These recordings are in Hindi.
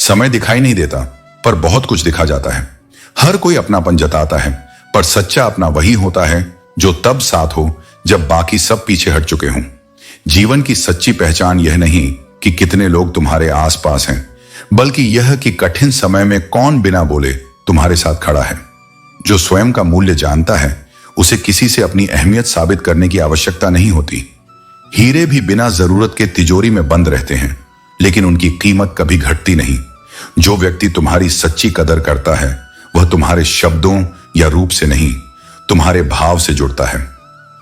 समय दिखाई नहीं देता, पर बहुत कुछ दिखा जाता है। हर कोई अपनापन जताता है, पर सच्चा अपना वही होता है जो तब साथ हो जब बाकी सब पीछे हट चुके हों। जीवन की सच्ची पहचान यह नहीं कि कितने लोग तुम्हारे आसपास हैं, बल्कि यह कि कठिन समय में कौन बिना बोले तुम्हारे साथ खड़ा है। जो स्वयं का मूल्य जानता है, उसे किसी से अपनी अहमियत साबित करने की आवश्यकता नहीं होती। हीरे भी बिना जरूरत के तिजोरी में बंद रहते हैं, लेकिन उनकी कीमत कभी घटती नहीं। जो व्यक्ति तुम्हारी सच्ची कदर करता है, वह तुम्हारे शब्दों या रूप से नहीं, तुम्हारे भाव से जुड़ता है।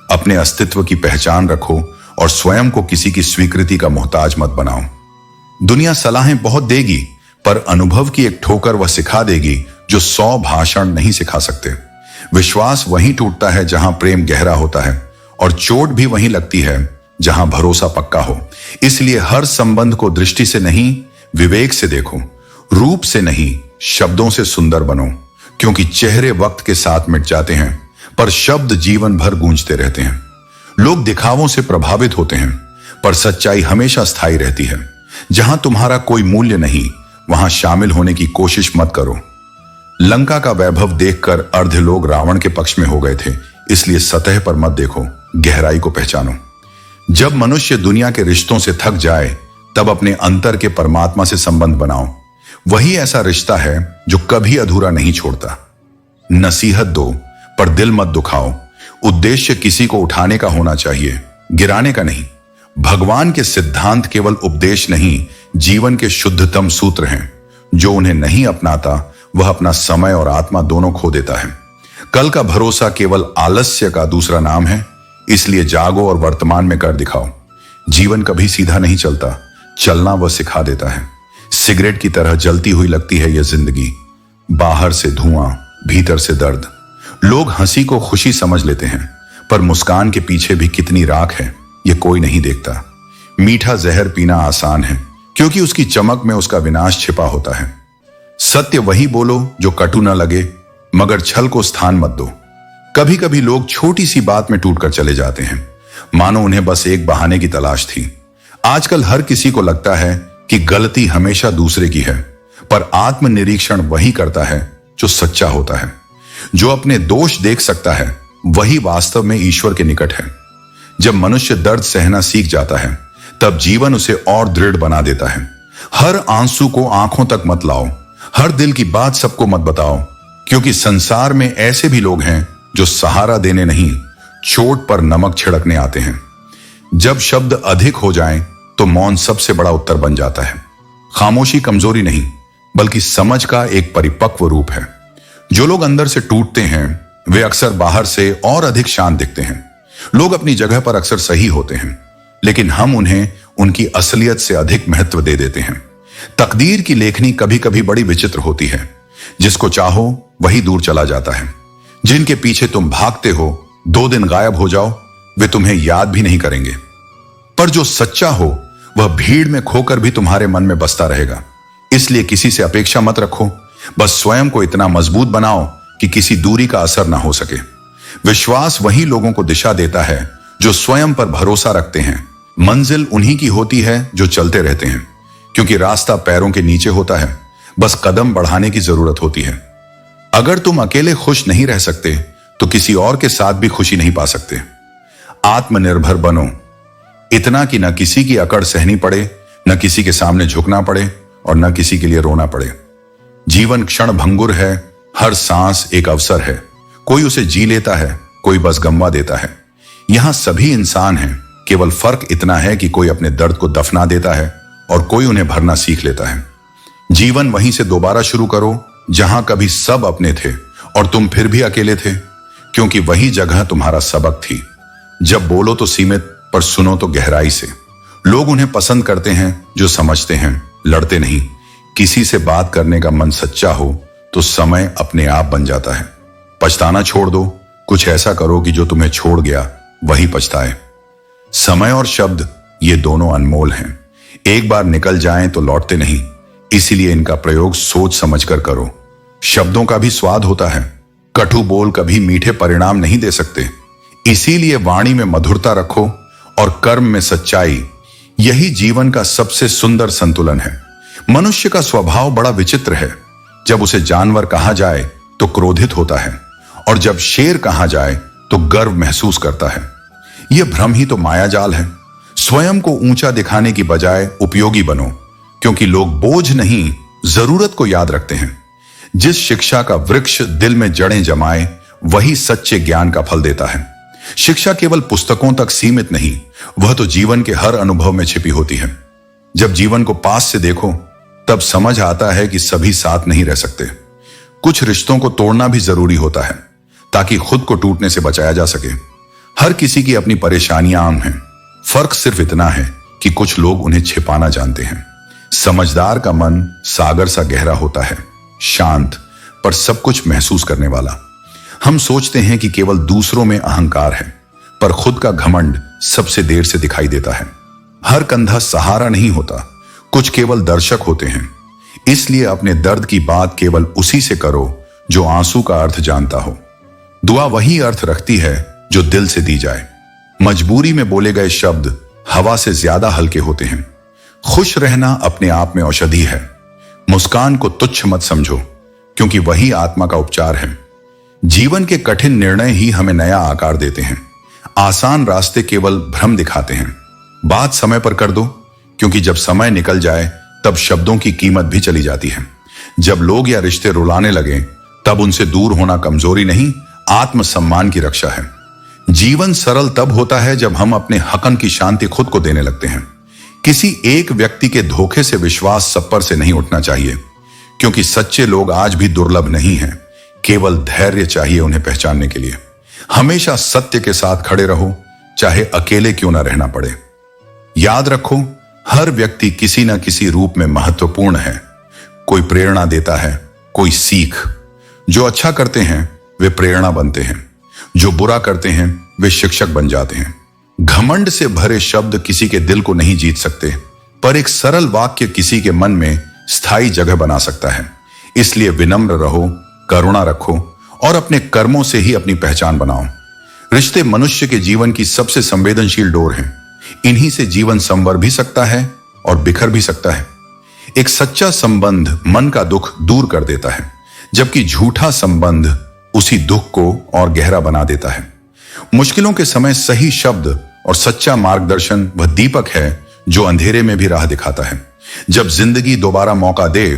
अपने अस्तित्व की पहचान रखो और स्वयं को किसी की स्वीकृति का मोहताज मत बनाओ। दुनिया सलाहें बहुत देगी, पर अनुभव की एक ठोकर वह सिखा देगी जो 100 भाषण नहीं सिखा सकते। विश्वास वहीं टूटता है जहां प्रेम गहरा होता है, और चोट भी वहीं लगती है जहां भरोसा पक्का हो। इसलिए हर संबंध को दृष्टि से नहीं, विवेक से देखो। रूप से नहीं, शब्दों से सुंदर बनो, क्योंकि चेहरे वक्त के साथ मिट जाते हैं, पर शब्द जीवन भर गूंजते रहते हैं। लोग दिखावों से प्रभावित होते हैं, पर सच्चाई हमेशा स्थायी रहती है। जहां तुम्हारा कोई मूल्य नहीं, वहां शामिल होने की कोशिश मत करो। लंका का वैभव देखकर अर्ध लोग रावण के पक्ष में हो गए थे, इसलिए सतह पर मत देखो, गहराई को पहचानो। जब मनुष्य दुनिया के रिश्तों से थक जाए, तब अपने अंतर के परमात्मा से संबंध बनाओ। वही ऐसा रिश्ता है जो कभी अधूरा नहीं छोड़ता। नसीहत दो, पर दिल मत दुखाओ। उद्देश्य किसी को उठाने का होना चाहिए, गिराने का नहीं। भगवान के सिद्धांत केवल उपदेश नहीं, जीवन के शुद्धतम सूत्र हैं। जो उन्हें नहीं अपनाता, वह अपना समय और आत्मा दोनों खो देता है। कल का भरोसा केवल आलस्य का दूसरा नाम है, इसलिए जागो और वर्तमान में कर दिखाओ। जीवन कभी सीधा नहीं चलता, चलना वह सिखा देता है। सिगरेट की तरह जलती हुई लगती है यह जिंदगी, बाहर से धुआं, भीतर से दर्द। लोग हंसी को खुशी समझ लेते हैं, पर मुस्कान के पीछे भी कितनी राख है, यह कोई नहीं देखता। मीठा जहर पीना आसान है, क्योंकि उसकी चमक में उसका विनाश छिपा होता है। सत्य वही बोलो जो कटु न लगे, मगर छल को स्थान मत दो। कभी कभी लोग छोटी सी बात में टूटकर चले जाते हैं, मानो उन्हें बस एक बहाने की तलाश थी। आजकल हर किसी को लगता है कि गलती हमेशा दूसरे की है, पर आत्मनिरीक्षण वही करता है जो सच्चा होता है। जो अपने दोष देख सकता है, वही वास्तव में ईश्वर के निकट है। जब मनुष्य दर्द सहना सीख जाता है, तब जीवन उसे और दृढ़ बना देता है। हर आंसू को आंखों तक मत लाओ, हर दिल की बात सबको मत बताओ, क्योंकि संसार में ऐसे भी लोग हैं जो सहारा देने नहीं, चोट पर नमक छिड़कने आते हैं। जब शब्द अधिक हो जाएं, तो मौन सबसे बड़ा उत्तर बन जाता है। खामोशी कमजोरी नहीं, बल्कि समझ का एक परिपक्व रूप है। जो लोग अंदर से टूटते हैं, वे अक्सर बाहर से और अधिक शांत दिखते हैं। लोग अपनी जगह पर अक्सर सही होते हैं, लेकिन हम उन्हें उनकी असलियत से अधिक महत्व दे देते हैं। तकदीर की लेखनी कभी कभी बड़ी विचित्र होती है। जिसको चाहो वही दूर चला जाता है। जिनके पीछे तुम भागते हो, 2 दिन गायब हो जाओ, वे तुम्हें याद भी नहीं करेंगे। पर जो सच्चा हो, वह भीड़ में खोकर भी तुम्हारे मन में बसता रहेगा। इसलिए किसी से अपेक्षा मत रखो, बस स्वयं को इतना मजबूत बनाओ कि किसी दूरी का असर ना हो सके। विश्वास वही लोगों को दिशा देता है जो स्वयं पर भरोसा रखते हैं। मंजिल उन्हीं की होती है जो चलते रहते हैं, क्योंकि रास्ता पैरों के नीचे होता है, बस कदम बढ़ाने की जरूरत होती है। अगर तुम अकेले खुश नहीं रह सकते, तो किसी और के साथ भी खुशी नहीं पा सकते। आत्मनिर्भर बनो, इतना कि न किसी की अकड़ सहनी पड़े, न किसी के सामने झुकना पड़े और न किसी के लिए रोना पड़े। जीवन क्षण भंगुर है, हर सांस एक अवसर है। कोई उसे जी लेता है, कोई बस गंवा देता है। यहां सभी इंसान हैं, केवल फर्क इतना है कि कोई अपने दर्द को दफना देता है और कोई उन्हें भरना सीख लेता है। जीवन वहीं से दोबारा शुरू करो जहां कभी सब अपने थे और तुम फिर भी अकेले थे, क्योंकि वही जगह तुम्हारा सबक थी। जब बोलो तो सीमित, पर सुनो तो गहराई से। लोग उन्हें पसंद करते हैं जो समझते हैं, लड़ते नहीं। किसी से बात करने का मन सच्चा हो तो समय अपने आप बन जाता है। पछताना छोड़ दो, कुछ ऐसा करो कि जो तुम्हें छोड़ गया वही पछताए। समय और शब्द, ये दोनों अनमोल हैं। एक बार निकल जाएं तो लौटते नहीं, इसीलिए इनका प्रयोग सोच समझकर करो। शब्दों का भी स्वाद होता है, कटु बोल कभी मीठे परिणाम नहीं दे सकते। इसीलिए वाणी में मधुरता रखो और कर्म में सच्चाई। यही जीवन का सबसे सुंदर संतुलन है। मनुष्य का स्वभाव बड़ा विचित्र है। जब उसे जानवर कहा जाए तो क्रोधित होता है, और जब शेर कहा जाए तो गर्व महसूस करता है। यह भ्रम ही तो मायाजाल है। स्वयं को ऊंचा दिखाने की बजाय उपयोगी बनो, क्योंकि लोग बोझ नहीं, जरूरत को याद रखते हैं। जिस शिक्षा का वृक्ष दिल में जड़ें जमाए, वही सच्चे ज्ञान का फल देता है। शिक्षा केवल पुस्तकों तक सीमित नहीं, वह तो जीवन के हर अनुभव में छिपी होती है। जब जीवन को पास से देखो, तब समझ आता है कि सभी साथ नहीं रह सकते। कुछ रिश्तों को तोड़ना भी जरूरी होता है, ताकि खुद को टूटने से बचाया जा सके। हर किसी की अपनी परेशानियां आम हैं। फर्क सिर्फ इतना है कि कुछ लोग उन्हें छिपाना जानते हैं। समझदार का मन सागर सा गहरा होता है, शांत पर सब कुछ महसूस करने वाला। हम सोचते हैं कि केवल दूसरों में अहंकार है, पर खुद का घमंड सबसे देर से दिखाई देता है। हर कंधा सहारा नहीं होता, कुछ केवल दर्शक होते हैं। इसलिए अपने दर्द की बात केवल उसी से करो जो आंसू का अर्थ जानता हो। दुआ वही अर्थ रखती है जो दिल से दी जाए। मजबूरी में बोले गए शब्द हवा से ज्यादा हल्के होते हैं। खुश रहना अपने आप में औषधि है। मुस्कान को तुच्छ मत समझो, क्योंकि वही आत्मा का उपचार है। जीवन के कठिन निर्णय ही हमें नया आकार देते हैं। आसान रास्ते केवल भ्रम दिखाते हैं। बात समय पर कर दो, क्योंकि जब समय निकल जाए तब शब्दों की कीमत भी चली जाती है। जब लोग या रिश्ते रुलाने लगे, तब उनसे दूर होना कमजोरी नहीं, आत्मसम्मान की रक्षा है। जीवन सरल तब होता है जब हम अपने हकन की शांति खुद को देने लगते हैं। किसी एक व्यक्ति के धोखे से विश्वास सप्पर से नहीं उठना चाहिए, क्योंकि सच्चे लोग आज भी दुर्लभ नहीं हैं। केवल धैर्य चाहिए उन्हें पहचानने के लिए। हमेशा सत्य के साथ खड़े रहो, चाहे अकेले क्यों ना रहना पड़े। याद रखो, हर व्यक्ति किसी न किसी रूप में महत्वपूर्ण है। कोई प्रेरणा देता है, कोई सीख। जो अच्छा करते हैं वे प्रेरणा बनते हैं, जो बुरा करते हैं वे शिक्षक बन जाते हैं। घमंड से भरे शब्द किसी के दिल को नहीं जीत सकते, पर एक सरल वाक्य किसी के मन में स्थायी जगह बना सकता है। इसलिए विनम्र रहो, करुणा रखो और अपने कर्मों से ही अपनी पहचान बनाओ। रिश्ते मनुष्य के जीवन की सबसे संवेदनशील डोर हैं। इन्हीं से जीवन संवर भी सकता है और बिखर भी सकता है। एक सच्चा संबंध मन का दुख दूर कर देता है, जबकि झूठा संबंध उसी दुख को और गहरा बना देता है। मुश्किलों के समय सही शब्द और सच्चा मार्गदर्शन वह दीपक है जो अंधेरे में भी राह दिखाता है। जब जिंदगी दोबारा मौका दे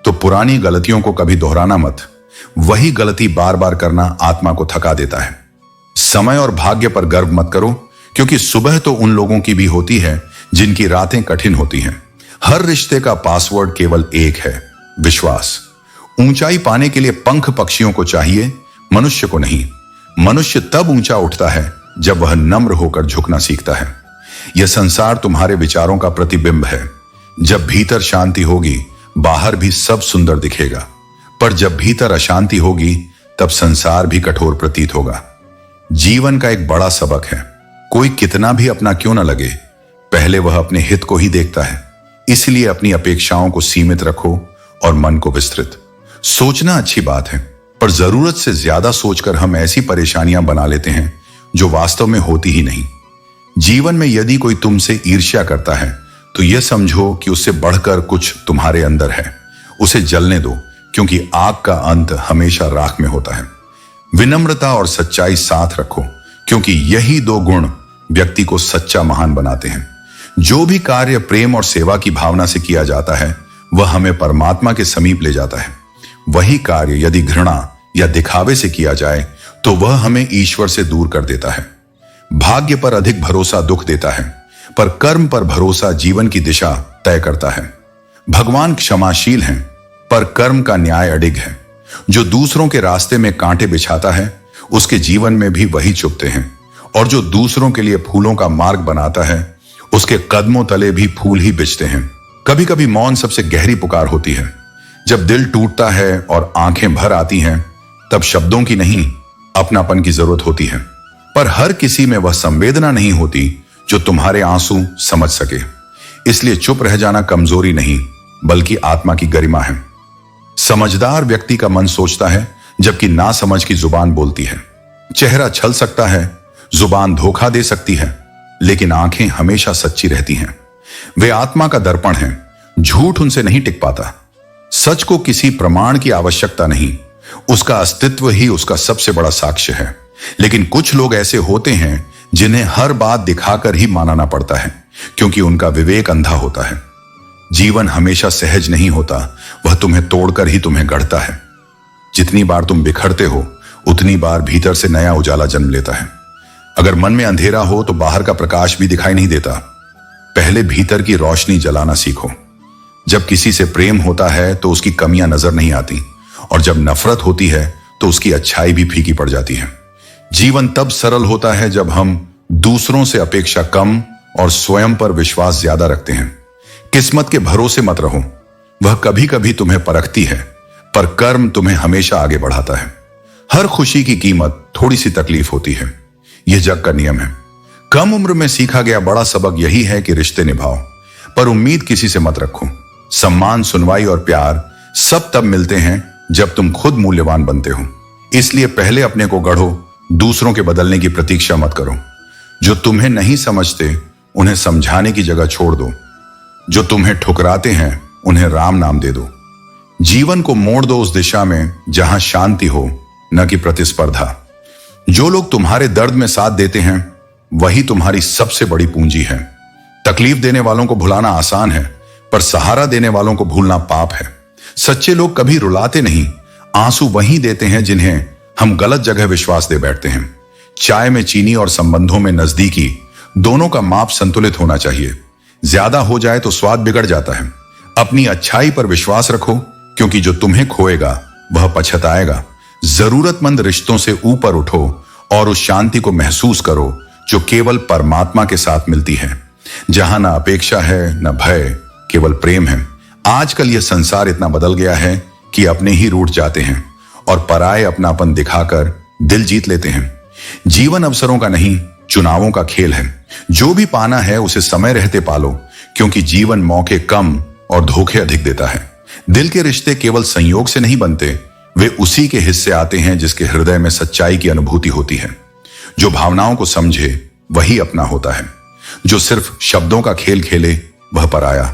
तो पुरानी गलतियों को कभी दोहराना मत। वही गलती बार बार करना आत्मा को थका देता है। समय और भाग्य पर गर्व मत करो, क्योंकि सुबह तो उन लोगों की भी होती है जिनकी रातें कठिन होती हैं। हर रिश्ते का पासवर्ड केवल एक है, विश्वास। ऊंचाई पाने के लिए पंख पक्षियों को चाहिए, मनुष्य को नहीं। मनुष्य तब ऊंचा उठता है जब वह नम्र होकर झुकना सीखता है। यह संसार तुम्हारे विचारों का प्रतिबिंब है। जब भीतर शांति होगी, बाहर भी सब सुंदर दिखेगा। पर जब भीतर अशांति होगी, तब संसार भी कठोर प्रतीत होगा। जीवन का एक बड़ा सबक है, कोई कितना भी अपना क्यों न लगे, पहले वह अपने हित को ही देखता है। इसलिए अपनी अपेक्षाओं को सीमित रखो और मन को विस्तृत। सोचना अच्छी बात है, पर जरूरत से ज्यादा सोचकर हम ऐसी परेशानियां बना लेते हैं जो वास्तव में होती ही नहीं। जीवन में यदि कोई तुमसे ईर्ष्या करता है, तो यह समझो कि उससे बढ़कर कुछ तुम्हारे अंदर है। उसे जलने दो, क्योंकि आग का अंत हमेशा राख में होता है। विनम्रता और सच्चाई साथ रखो, क्योंकि यही दो गुण व्यक्ति को सच्चा महान बनाते हैं। जो भी कार्य प्रेम और सेवा की भावना से किया जाता है, वह हमें परमात्मा के समीप ले जाता है। वही कार्य यदि घृणा या दिखावे से किया जाए, तो वह हमें ईश्वर से दूर कर देता है। भाग्य पर अधिक भरोसा दुख देता है, पर कर्म पर भरोसा जीवन की दिशा तय करता है। भगवान क्षमाशील हैं, पर कर्म का न्याय अडिग है। जो दूसरों के रास्ते में कांटे बिछाता है, उसके जीवन में भी वही चुभते हैं, और जो दूसरों के लिए फूलों का मार्ग बनाता है, उसके कदमों तले भी फूल ही बिछते हैं। कभी कभी मौन सबसे गहरी पुकार होती है। जब दिल टूटता है और आंखें भर आती हैं, तब शब्दों की नहीं, अपनापन की जरूरत होती है। पर हर किसी में वह संवेदना नहीं होती जो तुम्हारे आंसू समझ सके। इसलिए चुप रह जाना कमजोरी नहीं, बल्कि आत्मा की गरिमा है। समझदार व्यक्ति का मन सोचता है, जबकि नासमझ की जुबान बोलती है। चेहरा छल सकता है, जुबान धोखा दे सकती है, लेकिन आंखें हमेशा सच्ची रहती हैं। वे आत्मा का दर्पण हैं, झूठ उनसे नहीं टिक पाता। सच को किसी प्रमाण की आवश्यकता नहीं, उसका अस्तित्व ही उसका सबसे बड़ा साक्ष्य है। लेकिन कुछ लोग ऐसे होते हैं जिन्हें हर बात दिखाकर ही मानना पड़ता है, क्योंकि उनका विवेक अंधा होता है। जीवन हमेशा सहज नहीं होता, वह तुम्हें तोड़कर ही तुम्हें गढ़ता है। जितनी बार तुम बिखरते हो, उतनी बार भीतर से नया उजाला जन्म लेता है। अगर मन में अंधेरा हो तो बाहर का प्रकाश भी दिखाई नहीं देता। पहले भीतर की रोशनी जलाना सीखो। जब किसी से प्रेम होता है तो उसकी कमियां नजर नहीं आती, और जब नफरत होती है तो उसकी अच्छाई भी फीकी पड़ जाती है। जीवन तब सरल होता है जब हम दूसरों से अपेक्षा कम और स्वयं पर विश्वास ज्यादा रखते हैं। किस्मत के भरोसे मत रहो, वह कभी कभी तुम्हें परखती है, पर कर्म तुम्हें हमेशा आगे बढ़ाता है। हर खुशी की कीमत थोड़ी सी तकलीफ होती है, यह जग का नियम है। कम उम्र में सीखा गया बड़ा सबक यही है कि रिश्ते निभाओ, पर उम्मीद किसी से मत रखो। सम्मान, सुनवाई और प्यार सब तब मिलते हैं जब तुम खुद मूल्यवान बनते हो। इसलिए पहले अपने को गढ़ो, दूसरों के बदलने की प्रतीक्षा मत करो। जो तुम्हें नहीं समझते उन्हें समझाने की जगह छोड़ दो। जो तुम्हें ठुकराते हैं उन्हें राम नाम दे दो। जीवन को मोड़ दो उस दिशा में जहां शांति हो, न कि प्रतिस्पर्धा। जो लोग तुम्हारे दर्द में साथ देते हैं वही तुम्हारी सबसे बड़ी पूंजी है। तकलीफ देने वालों को भुलाना आसान है, पर सहारा देने वालों को भूलना पाप है। सच्चे लोग कभी रुलाते नहीं, आंसू वहीं देते हैं जिन्हें हम गलत जगह विश्वास दे बैठते हैं। चाय में चीनी और संबंधों में नजदीकी, दोनों का माप संतुलित होना चाहिए। ज्यादा हो जाए तो स्वाद बिगड़ जाता है। अपनी अच्छाई पर विश्वास रखो, क्योंकि जो तुम्हें खोएगा वह पछताएगा। जरूरतमंद रिश्तों से ऊपर उठो और उस शांति को महसूस करो जो केवल परमात्मा के साथ मिलती है, जहां ना अपेक्षा है न भय, केवल प्रेम है। आजकल यह संसार इतना बदल गया है कि अपने ही रूठ जाते हैं और पराये अपनापन दिखाकर दिल जीत लेते हैं। जीवन अवसरों का नहीं, चुनावों का खेल है। जो भी पाना है उसे समय रहते पालो, क्योंकि जीवन मौके कम और धोखे अधिक देता है। दिल के रिश्ते केवल संयोग से नहीं बनते, वे उसी के हिस्से आते हैं जिसके हृदय में सच्चाई की अनुभूति होती है। जो भावनाओं को समझे वही अपना होता है। जो सिर्फ शब्दों का खेल खेले वह पराया।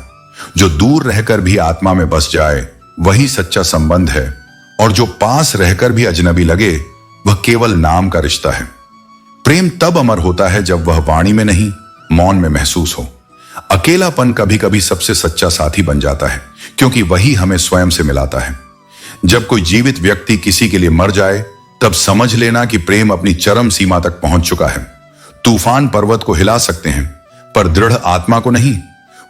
जो दूर रहकर भी आत्मा में बस जाए वही सच्चा संबंध है, और जो पास रहकर भी अजनबी लगे वह केवल नाम का रिश्ता है। प्रेम तब अमर होता है जब वह वाणी में नहीं, मौन में महसूस हो। अकेलापन कभी कभी सबसे सच्चा साथी बन जाता है, क्योंकि वही हमें स्वयं से मिलाता है। जब कोई जीवित व्यक्ति किसी के लिए मर जाए तब समझ लेना कि प्रेम अपनी चरम सीमा तक पहुंच चुका है। तूफान पर्वत को हिला सकते हैं, पर दृढ़ आत्मा को नहीं।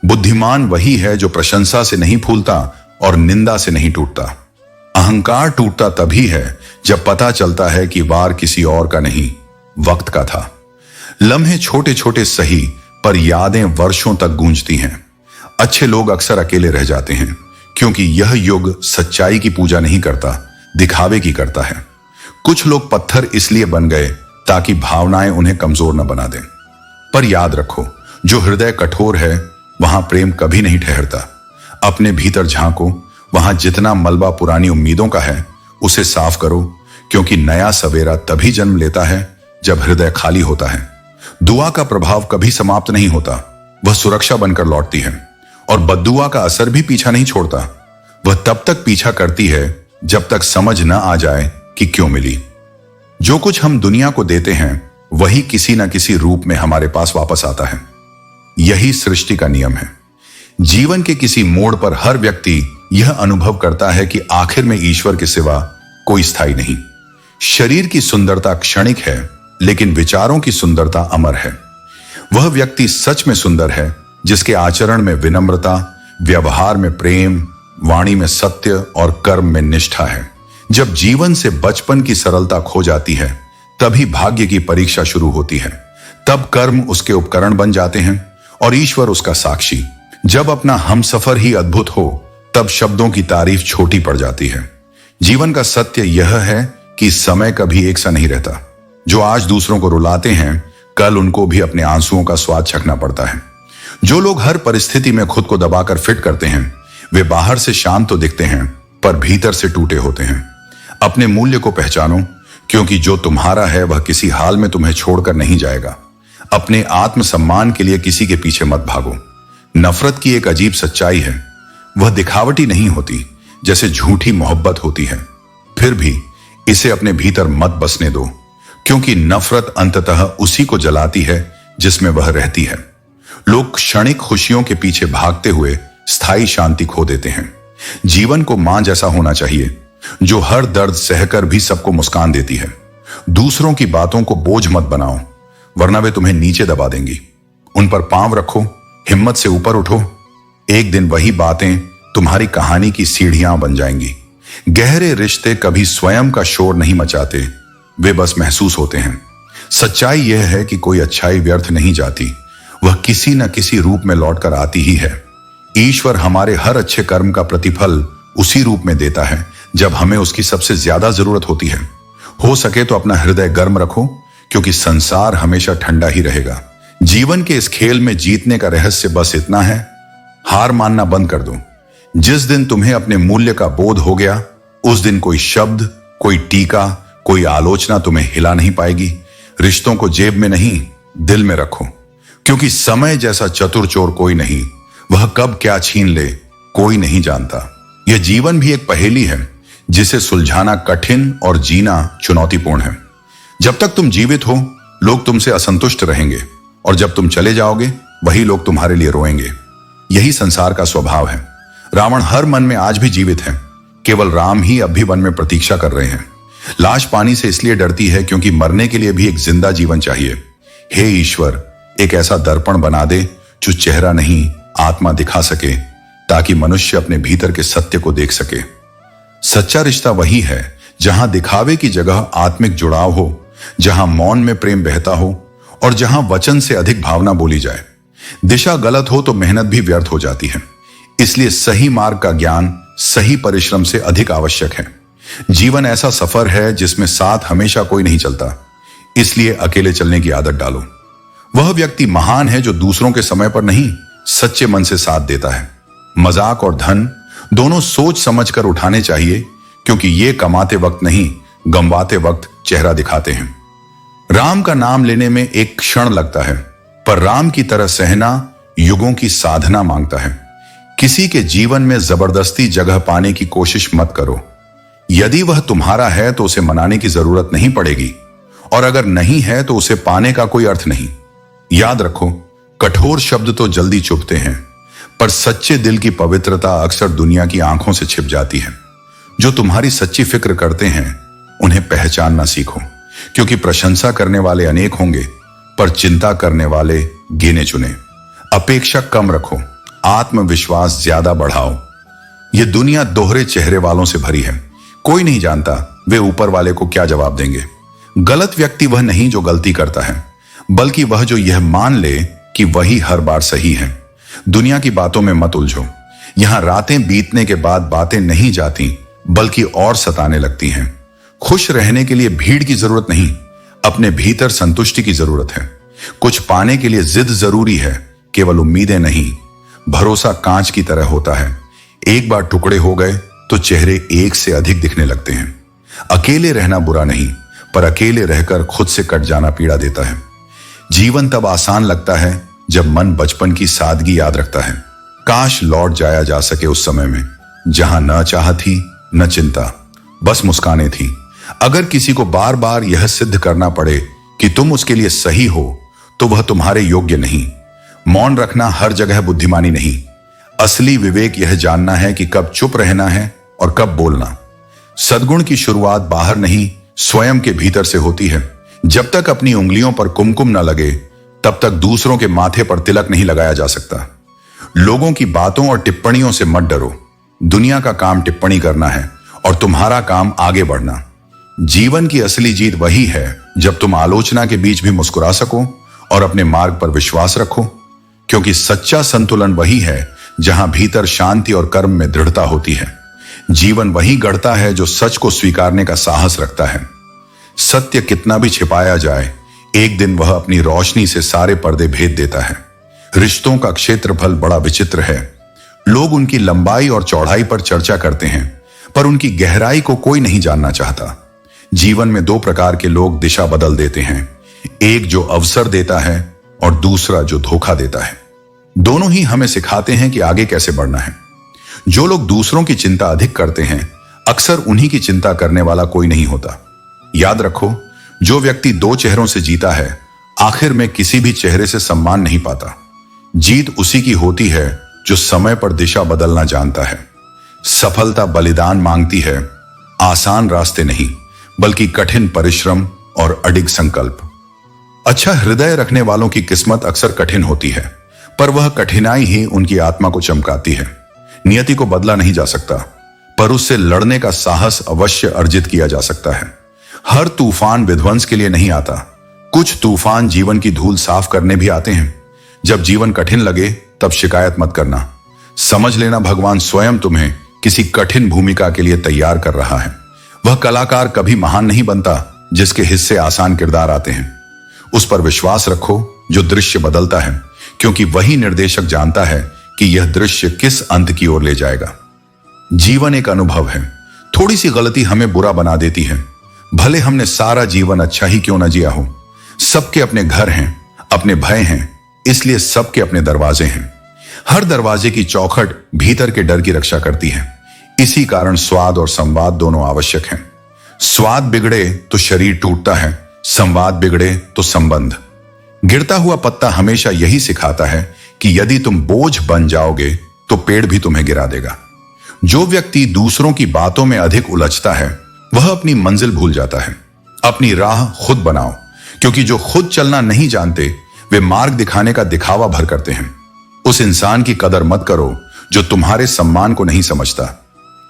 बुद्धिमान वही है जो प्रशंसा से नहीं फूलता और निंदा से नहीं टूटता। अहंकार टूटता तभी है जब पता चलता है कि वार किसी और का नहीं, वक्त का था। लम्हे छोटे छोटे सही, पर यादें वर्षों तक गूंजती हैं। अच्छे लोग अक्सर अकेले रह जाते हैं, क्योंकि यह युग सच्चाई की पूजा नहीं करता, दिखावे की करता है। कुछ लोग पत्थर इसलिए बन गए ताकि भावनाएं उन्हें कमजोर न बना दें। पर याद रखो, जो हृदय कठोर है वहां प्रेम कभी नहीं ठहरता। अपने भीतर झांको, वहां जितना मलबा पुरानी उम्मीदों का है उसे साफ करो, क्योंकि नया सवेरा तभी जन्म लेता है जब हृदय खाली होता है। दुआ का प्रभाव कभी समाप्त नहीं होता, वह सुरक्षा बनकर लौटती है। और बद्दुआ का असर भी पीछा नहीं छोड़ता, वह तब तक पीछा करती है जब तक समझ न आ जाए कि क्यों मिली। जो कुछ हम दुनिया को देते हैं वही किसी न किसी रूप में हमारे पास वापस आता है। यही सृष्टि का नियम है। जीवन के किसी मोड़ पर हर व्यक्ति यह अनुभव करता है कि आखिर में ईश्वर के सिवा कोई स्थायी नहीं। शरीर की सुंदरता क्षणिक है, लेकिन विचारों की सुंदरता अमर है। वह व्यक्ति सच में सुंदर है जिसके आचरण में विनम्रता, व्यवहार में प्रेम, वाणी में सत्य और कर्म में निष्ठा है। जब जीवन से बचपन की सरलता खो जाती है तभी भाग्य की परीक्षा शुरू होती है। तब कर्म उसके उपकरण बन जाते हैं और ईश्वर उसका साक्षी। जब अपना हमसफर ही अद्भुत हो तब शब्दों की तारीफ छोटी पड़ जाती है। जीवन का सत्य यह है कि समय कभी एक सा नहीं रहता। जो आज दूसरों को रुलाते हैं कल उनको भी अपने आंसुओं का स्वाद चखना पड़ता है। जो लोग हर परिस्थिति में खुद को दबाकर फिट करते हैं वे बाहर से शांत तो दिखते हैं पर भीतर से टूटे होते हैं। अपने मूल्य को पहचानो, क्योंकि जो तुम्हारा है वह किसी हाल में तुम्हें छोड़कर नहीं जाएगा। अपने आत्मसम्मान के लिए किसी के पीछे मत भागो। नफरत की एक अजीब सच्चाई है, वह दिखावटी नहीं होती जैसे झूठी मोहब्बत होती है। फिर भी इसे अपने भीतर मत बसने दो, क्योंकि नफरत अंततः उसी को जलाती है जिसमें वह रहती है। लोग क्षणिक खुशियों के पीछे भागते हुए स्थायी शांति खो देते हैं। जीवन को मां जैसा होना चाहिए, जो हर दर्द सहकर भी सबको मुस्कान देती है। दूसरों की बातों को बोझ मत बनाओ, वरना वे तुम्हें नीचे दबा देंगी। उन पर पांव रखो, हिम्मत से ऊपर उठो। एक दिन वही बातें तुम्हारी कहानी की सीढ़ियां बन जाएंगी। गहरे रिश्ते कभी स्वयं का शोर नहीं मचाते, वे बस महसूस होते हैं। सच्चाई यह है कि कोई अच्छाई व्यर्थ नहीं जाती, वह किसी न किसी रूप में लौटकर आती ही है। ईश्वर हमारे हर अच्छे कर्म का प्रतिफल उसी रूप में देता है जब हमें उसकी सबसे ज्यादा जरूरत होती है। हो सके तो अपना हृदय गर्म रखो, क्योंकि संसार हमेशा ठंडा ही रहेगा। जीवन के इस खेल में जीतने का रहस्य बस इतना है, हार मानना बंद कर दो। जिस दिन तुम्हें अपने मूल्य का बोध हो गया, उस दिन कोई शब्द, कोई टीका, कोई आलोचना तुम्हें हिला नहीं पाएगी। रिश्तों को जेब में नहीं, दिल में रखो, क्योंकि समय जैसा चतुर चोर कोई नहीं। वह कब क्या छीन ले कोई नहीं जानता। यह जीवन भी एक पहेली है जिसे सुलझाना कठिन और जीना चुनौतीपूर्ण है। जब तक तुम जीवित हो, लोग तुमसे असंतुष्ट रहेंगे, और जब तुम चले जाओगे, वही लोग तुम्हारे लिए रोएंगे। यही संसार का स्वभाव है। रावण हर मन में आज भी जीवित है, केवल राम ही अब भी वन में प्रतीक्षा कर रहे हैं। लाश पानी से इसलिए डरती है क्योंकि मरने के लिए भी एक जिंदा जीवन चाहिए। हे ईश्वर, एक ऐसा दर्पण बना दे जो चेहरा नहीं आत्मा दिखा सके, ताकि मनुष्य अपने भीतर के सत्य को देख सके। सच्चा रिश्ता वही है जहां दिखावे की जगह आत्मिक जुड़ाव हो, जहां मौन में प्रेम बहता हो, और जहां वचन से अधिक भावना बोली जाए। दिशा गलत हो तो मेहनत भी व्यर्थ हो जाती है, इसलिए सही मार्ग का ज्ञान सही परिश्रम से अधिक आवश्यक है। जीवन ऐसा सफर है जिसमें साथ हमेशा कोई नहीं चलता, इसलिए अकेले चलने की आदत डालो। वह व्यक्ति महान है जो दूसरों के समय पर नहीं, सच्चे मन से साथ देता है। मजाक और धन दोनों सोच समझकर उठाने चाहिए, क्योंकि ये कमाते वक्त नहीं, गंवाते वक्त चेहरा दिखाते हैं। राम का नाम लेने में एक क्षण लगता है, पर राम की तरह सहना युगों की साधना मांगता है। किसी के जीवन में जबरदस्ती जगह पाने की कोशिश मत करो। यदि वह तुम्हारा है तो उसे मनाने की जरूरत नहीं पड़ेगी, और अगर नहीं है तो उसे पाने का कोई अर्थ नहीं। याद रखो, कठोर शब्द तो जल्दी चुभते हैं, पर सच्चे दिल की पवित्रता अक्सर दुनिया की आंखों से छिप जाती है। जो तुम्हारी सच्ची फिक्र करते हैं, उन्हें पहचानना सीखो, क्योंकि प्रशंसा करने वाले अनेक होंगे, पर चिंता करने वाले गिने चुने। अपेक्षा कम रखो, आत्मविश्वास ज्यादा बढ़ाओ। यह दुनिया दोहरे चेहरे वालों से भरी है। कोई नहीं जानता वे ऊपर वाले को क्या जवाब देंगे। गलत व्यक्ति वह नहीं जो गलती करता है, बल्कि वह जो यह मान ले कि वही हर बार सही है। दुनिया की बातों में मत उलझो। यहां रातें बीतने के बाद बातें नहीं जाती, बल्कि और सताने लगती हैं। खुश रहने के लिए भीड़ की जरूरत नहीं, अपने भीतर संतुष्टि की जरूरत है। कुछ पाने के लिए जिद जरूरी है, केवल उम्मीदें नहीं। भरोसा कांच की तरह होता है, एक बार टुकड़े हो गए तो चेहरे एक से अधिक दिखने लगते हैं। अकेले रहना बुरा नहीं, पर अकेले रहकर खुद से कट जाना पीड़ा देता है। जीवन तब आसान लगता है जब मन बचपन की सादगी याद रखता है। काश लौट जाया जा सके उस समय में, जहां न चाह थी न चिंता, बस मुस्कानें थी। अगर किसी को बार बार यह सिद्ध करना पड़े कि तुम उसके लिए सही हो, तो वह तुम्हारे योग्य नहीं। मौन रखना हर जगह बुद्धिमानी नहीं। असली विवेक यह जानना है कि कब चुप रहना है और कब बोलना। सद्गुण की शुरुआत बाहर नहीं, स्वयं के भीतर से होती है। जब तक अपनी उंगलियों पर कुमकुम न लगे, तब तक दूसरों के माथे पर तिलक नहीं लगाया जा सकता। लोगों की बातों और टिप्पणियों से मत डरो। दुनिया का काम टिप्पणी करना है और तुम्हारा काम आगे बढ़ना। जीवन की असली जीत वही है जब तुम आलोचना के बीच भी मुस्कुरा सको और अपने मार्ग पर विश्वास रखो, क्योंकि सच्चा संतुलन वही है जहां भीतर शांति और कर्म में दृढ़ता होती है। जीवन वही गढ़ता है जो सच को स्वीकारने का साहस रखता है। सत्य कितना भी छिपाया जाए, एक दिन वह अपनी रोशनी से सारे पर्दे भेद देता है। रिश्तों का क्षेत्रफल बड़ा विचित्र है। लोग उनकी लंबाई और चौड़ाई पर चर्चा करते हैं, पर उनकी गहराई को कोई नहीं जानना चाहता। जीवन में दो प्रकार के लोग दिशा बदल देते हैं, एक जो अवसर देता है और दूसरा जो धोखा देता है। दोनों ही हमें सिखाते हैं कि आगे कैसे बढ़ना है। जो लोग दूसरों की चिंता अधिक करते हैं, अक्सर उन्हीं की चिंता करने वाला कोई नहीं होता। याद रखो, जो व्यक्ति दो चेहरों से जीता है, आखिर में किसी भी चेहरे से सम्मान नहीं पाता। जीत उसी की होती है जो समय पर दिशा बदलना जानता है। सफलता बलिदान मांगती है, आसान रास्ते नहीं, बल्कि कठिन परिश्रम और अडिग संकल्प। अच्छा हृदय रखने वालों की किस्मत अक्सर कठिन होती है, पर वह कठिनाई ही उनकी आत्मा को चमकाती है। नियति को बदला नहीं जा सकता, पर उससे लड़ने का साहस अवश्य अर्जित किया जा सकता है। हर तूफान विध्वंस के लिए नहीं आता, कुछ तूफान जीवन की धूल साफ करने भी आते हैं। जब जीवन कठिन लगे तब शिकायत मत करना, समझ लेना भगवान स्वयं तुम्हें किसी कठिन भूमिका के लिए तैयार कर रहा है। वह कलाकार कभी महान नहीं बनता जिसके हिस्से आसान किरदार आते हैं। उस पर विश्वास रखो जो दृश्य बदलता है, क्योंकि वही निर्देशक जानता है कि यह दृश्य किस अंत की ओर ले जाएगा। जीवन एक अनुभव है, थोड़ी सी गलती हमें बुरा बना देती है, भले हमने सारा जीवन अच्छा ही क्यों न जिया हो। सबके अपने घर हैं, अपने भय हैं, इसलिए सबके अपने दरवाजे हैं। हर दरवाजे की चौखट भीतर के डर की रक्षा करती है। इसी कारण स्वाद और संवाद दोनों आवश्यक हैं। स्वाद बिगड़े तो शरीर टूटता है, संवाद बिगड़े तो संबंध। गिरता हुआ पत्ता हमेशा यही सिखाता है कि यदि तुम बोझ बन जाओगे तो पेड़ भी तुम्हें गिरा देगा। जो व्यक्ति दूसरों की बातों में अधिक उलझता है, वह अपनी मंजिल भूल जाता है। अपनी राह खुद बनाओ, क्योंकि जो खुद चलना नहीं जानते वे मार्ग दिखाने का दिखावा भर करते हैं। उस इंसान की कदर मत करो जो तुम्हारे सम्मान को नहीं समझता।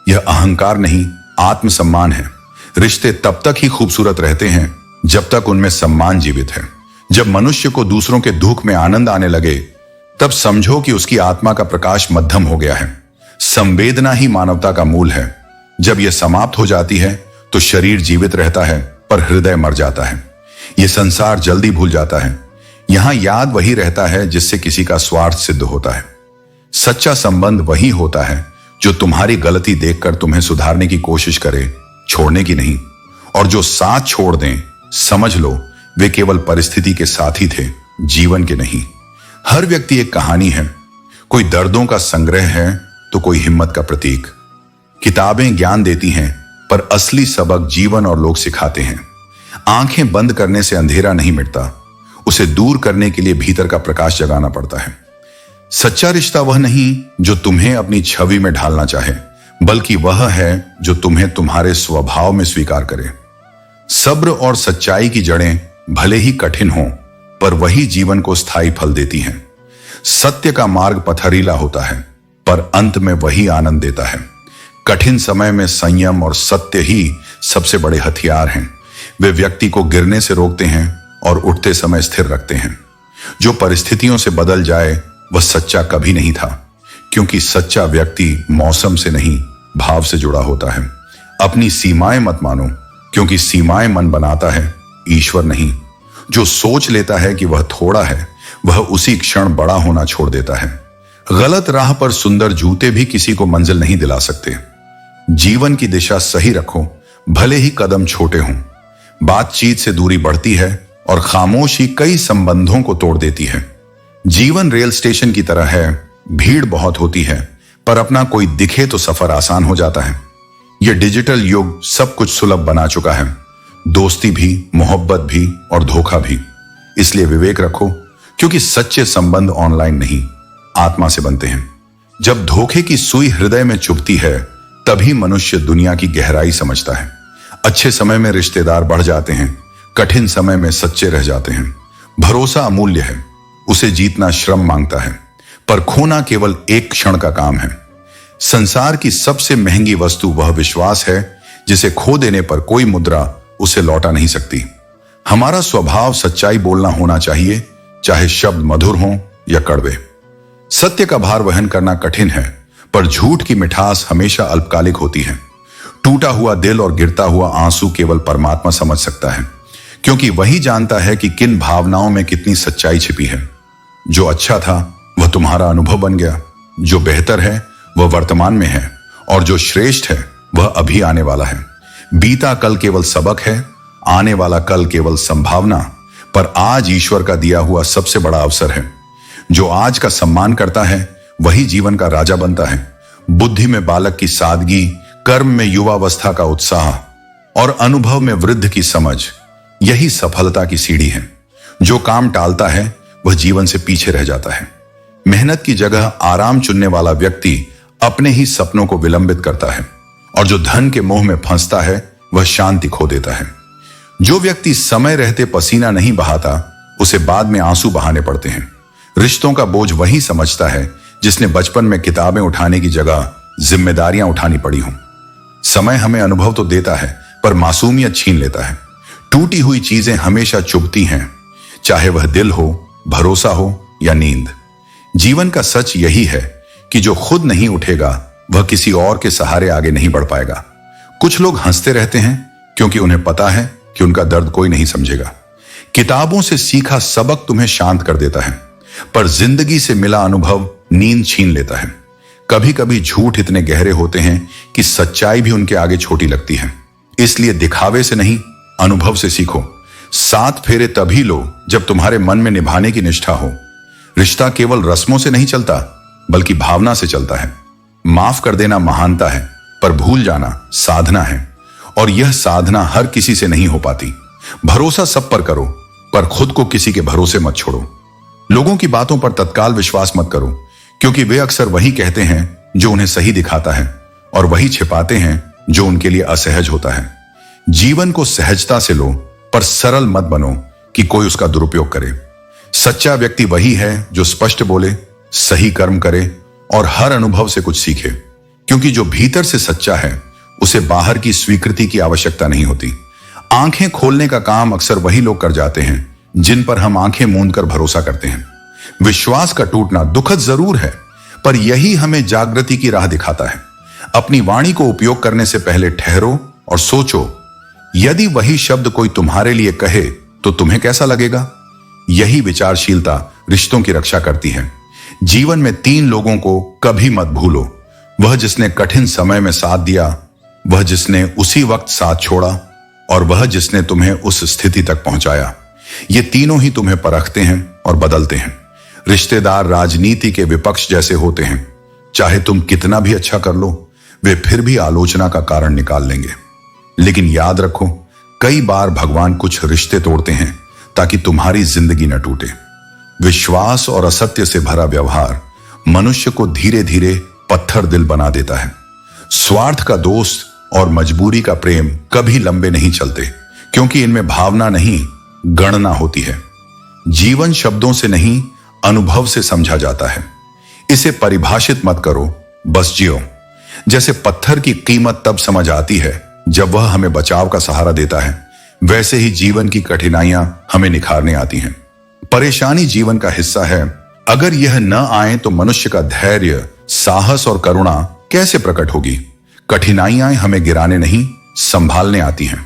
यह अहंकार नहीं, आत्मसम्मान है। रिश्ते तब तक ही खूबसूरत रहते हैं जब तक उनमें सम्मान जीवित है। जब मनुष्य को दूसरों के दुख में आनंद आने लगे, तब समझो कि उसकी आत्मा का प्रकाश मध्यम हो गया है। संवेदना ही मानवता का मूल है। जब यह समाप्त हो जाती है तो शरीर जीवित रहता है, पर हृदय मर जाता है। यह संसार जल्दी भूल जाता है। यहां याद वही रहता है जिससे किसी का स्वार्थ सिद्ध होता है। सच्चा संबंध वही होता है जो तुम्हारी गलती देखकर तुम्हें सुधारने की कोशिश करे, छोड़ने की नहीं। और जो साथ छोड़ दें, समझ लो वे केवल परिस्थिति के साथी थे, जीवन के नहीं। हर व्यक्ति एक कहानी है, कोई दर्दों का संग्रह है तो कोई हिम्मत का प्रतीक। किताबें ज्ञान देती हैं, पर असली सबक जीवन और लोग सिखाते हैं। आंखें बंद करने से अंधेरा नहीं मिटता, उसे दूर करने के लिए भीतर का प्रकाश जगाना पड़ता है। सच्चा रिश्ता वह नहीं जो तुम्हें अपनी छवि में ढालना चाहे, बल्कि वह है जो तुम्हें तुम्हारे स्वभाव में स्वीकार करे। सब्र और सच्चाई की जड़ें भले ही कठिन हों, पर वही जीवन को स्थायी फल देती हैं। सत्य का मार्ग पथरीला होता है, पर अंत में वही आनंद देता है। कठिन समय में संयम और सत्य ही सबसे बड़े हथियार हैं। वे व्यक्ति को गिरने से रोकते हैं और उठते समय स्थिर रखते हैं। जो परिस्थितियों से बदल जाए वह सच्चा कभी नहीं था, क्योंकि सच्चा व्यक्ति मौसम से नहीं, भाव से जुड़ा होता है। अपनी सीमाएं मत मानो, क्योंकि सीमाएं मन बनाता है, ईश्वर नहीं। जो सोच लेता है कि वह थोड़ा है, वह उसी क्षण बड़ा होना छोड़ देता है। गलत राह पर सुंदर जूते भी किसी को मंजिल नहीं दिला सकते। जीवन की दिशा सही रखो, भले ही कदम छोटे हों। बातचीत से दूरी बढ़ती है और खामोशी कई संबंधों को तोड़ देती है। जीवन रेल स्टेशन की तरह है, भीड़ बहुत होती है, पर अपना कोई दिखे तो सफर आसान हो जाता है। यह डिजिटल युग सब कुछ सुलभ बना चुका है, दोस्ती भी, मोहब्बत भी और धोखा भी। इसलिए विवेक रखो, क्योंकि सच्चे संबंध ऑनलाइन नहीं, आत्मा से बनते हैं। जब धोखे की सुई हृदय में चुभती है, तभी मनुष्य दुनिया की गहराई समझता है। अच्छे समय में रिश्तेदार बढ़ जाते हैं, कठिन समय में सच्चे रह जाते हैं। भरोसा अमूल्य है, उसे जीतना श्रम मांगता है, पर खोना केवल एक क्षण का काम है। संसार की सबसे महंगी वस्तु वह विश्वास है जिसे खो देने पर कोई मुद्रा उसे लौटा नहीं सकती। हमारा स्वभाव सच्चाई बोलना होना चाहिए, चाहे शब्द मधुर हों या कड़वे। सत्य का भार वहन करना कठिन है, पर झूठ की मिठास हमेशा अल्पकालिक होती है। टूटा हुआ दिल और गिरता हुआ आंसू केवल परमात्मा समझ सकता है, क्योंकि वही जानता है कि किन भावनाओं में कितनी सच्चाई छिपी है। जो अच्छा था वह तुम्हारा अनुभव बन गया, जो बेहतर है वह वर्तमान में है, और जो श्रेष्ठ है वह अभी आने वाला है। बीता कल केवल सबक है, आने वाला कल केवल संभावना, पर आज ईश्वर का दिया हुआ सबसे बड़ा अवसर है। जो आज का सम्मान करता है वही जीवन का राजा बनता है। बुद्धि में बालक की सादगी, कर्म में युवावस्था का उत्साह और अनुभव में वृद्ध की समझ, यही सफलता की सीढ़ी है। जो काम टालता है वह जीवन से पीछे रह जाता है। मेहनत की जगह आराम चुनने वाला व्यक्ति अपने ही सपनों को विलंबित करता है, और जो धन के मोह में फंसता है वह शांति खो देता है। जो व्यक्ति समय रहते पसीना नहीं बहाता, उसे बाद में आंसू बहाने पड़ते हैं। रिश्तों का बोझ वही समझता है जिसने बचपन में किताबें उठाने की जगह जिम्मेदारियां उठानी पड़ी हों। समय हमें अनुभव तो देता है, पर मासूमियत छीन लेता है। टूटी हुई चीजें हमेशा चुभती हैं, चाहे वह दिल हो, भरोसा हो या नींद। जीवन का सच यही है कि जो खुद नहीं उठेगा वह किसी और के सहारे आगे नहीं बढ़ पाएगा। कुछ लोग हंसते रहते हैं क्योंकि उन्हें पता है कि उनका दर्द कोई नहीं समझेगा। किताबों से सीखा सबक तुम्हें शांत कर देता है, पर जिंदगी से मिला अनुभव नींद छीन लेता है। कभी कभी झूठ इतने गहरे होते हैं कि सच्चाई भी उनके आगे छोटी लगती है। इसलिए दिखावे से नहीं, अनुभव से सीखो। 7 फेरे तभी लो जब तुम्हारे मन में निभाने की निष्ठा हो। रिश्ता केवल रस्मों से नहीं चलता, बल्कि भावना से चलता है। माफ कर देना महानता है, पर भूल जाना साधना है, और यह साधना हर किसी से नहीं हो पाती। भरोसा सब पर करो, पर खुद को किसी के भरोसे मत छोड़ो। लोगों की बातों पर तत्काल विश्वास मत करो, क्योंकि वे अक्सर वही कहते हैं जो उन्हें सही दिखाता है, और वही छिपाते हैं जो उनके लिए असहज होता है। जीवन को सहजता से लो, पर सरल मत बनो कि कोई उसका दुरुपयोग करे। सच्चा व्यक्ति वही है जो स्पष्ट बोले, सही कर्म करे और हर अनुभव से कुछ सीखे, क्योंकि जो भीतर से सच्चा है उसे बाहर की स्वीकृति की आवश्यकता नहीं होती। आंखें खोलने का काम अक्सर वही लोग कर जाते हैं जिन पर हम आंखें मूंद कर भरोसा करते हैं। विश्वास का टूटना दुखद जरूर है, पर यही हमें जागृति की राह दिखाता है। अपनी वाणी को उपयोग करने से पहले ठहरो और सोचो, यदि वही शब्द कोई तुम्हारे लिए कहे तो तुम्हें कैसा लगेगा? यही विचारशीलता रिश्तों की रक्षा करती है। जीवन में 3 लोगों को कभी मत भूलो, वह जिसने कठिन समय में साथ दिया, वह जिसने उसी वक्त साथ छोड़ा, और वह जिसने तुम्हें उस स्थिति तक पहुंचाया। ये तीनों ही तुम्हें परखते हैं और बदलते हैं। रिश्तेदार राजनीति के विपक्ष जैसे होते हैं, चाहे तुम कितना भी अच्छा कर लो, वे फिर भी आलोचना का कारण निकाल लेंगे। लेकिन याद रखो, कई बार भगवान कुछ रिश्ते तोड़ते हैं ताकि तुम्हारी जिंदगी न टूटे। विश्वास और असत्य से भरा व्यवहार मनुष्य को धीरे धीरे पत्थर दिल बना देता है। स्वार्थ का दोस्त और मजबूरी का प्रेम कभी लंबे नहीं चलते, क्योंकि इनमें भावना नहीं, गणना होती है। जीवन शब्दों से नहीं, अनुभव से समझा जाता है। इसे परिभाषित मत करो, बस जियो। जैसे पत्थर की कीमत तब समझ आती है जब वह हमें बचाव का सहारा देता है, वैसे ही जीवन की कठिनाइयां हमें निखारने आती हैं। परेशानी जीवन का हिस्सा है। अगर यह न आए तो मनुष्य का धैर्य, साहस और करुणा कैसे प्रकट होगी? कठिनाइयां हमें गिराने नहीं, संभालने आती हैं।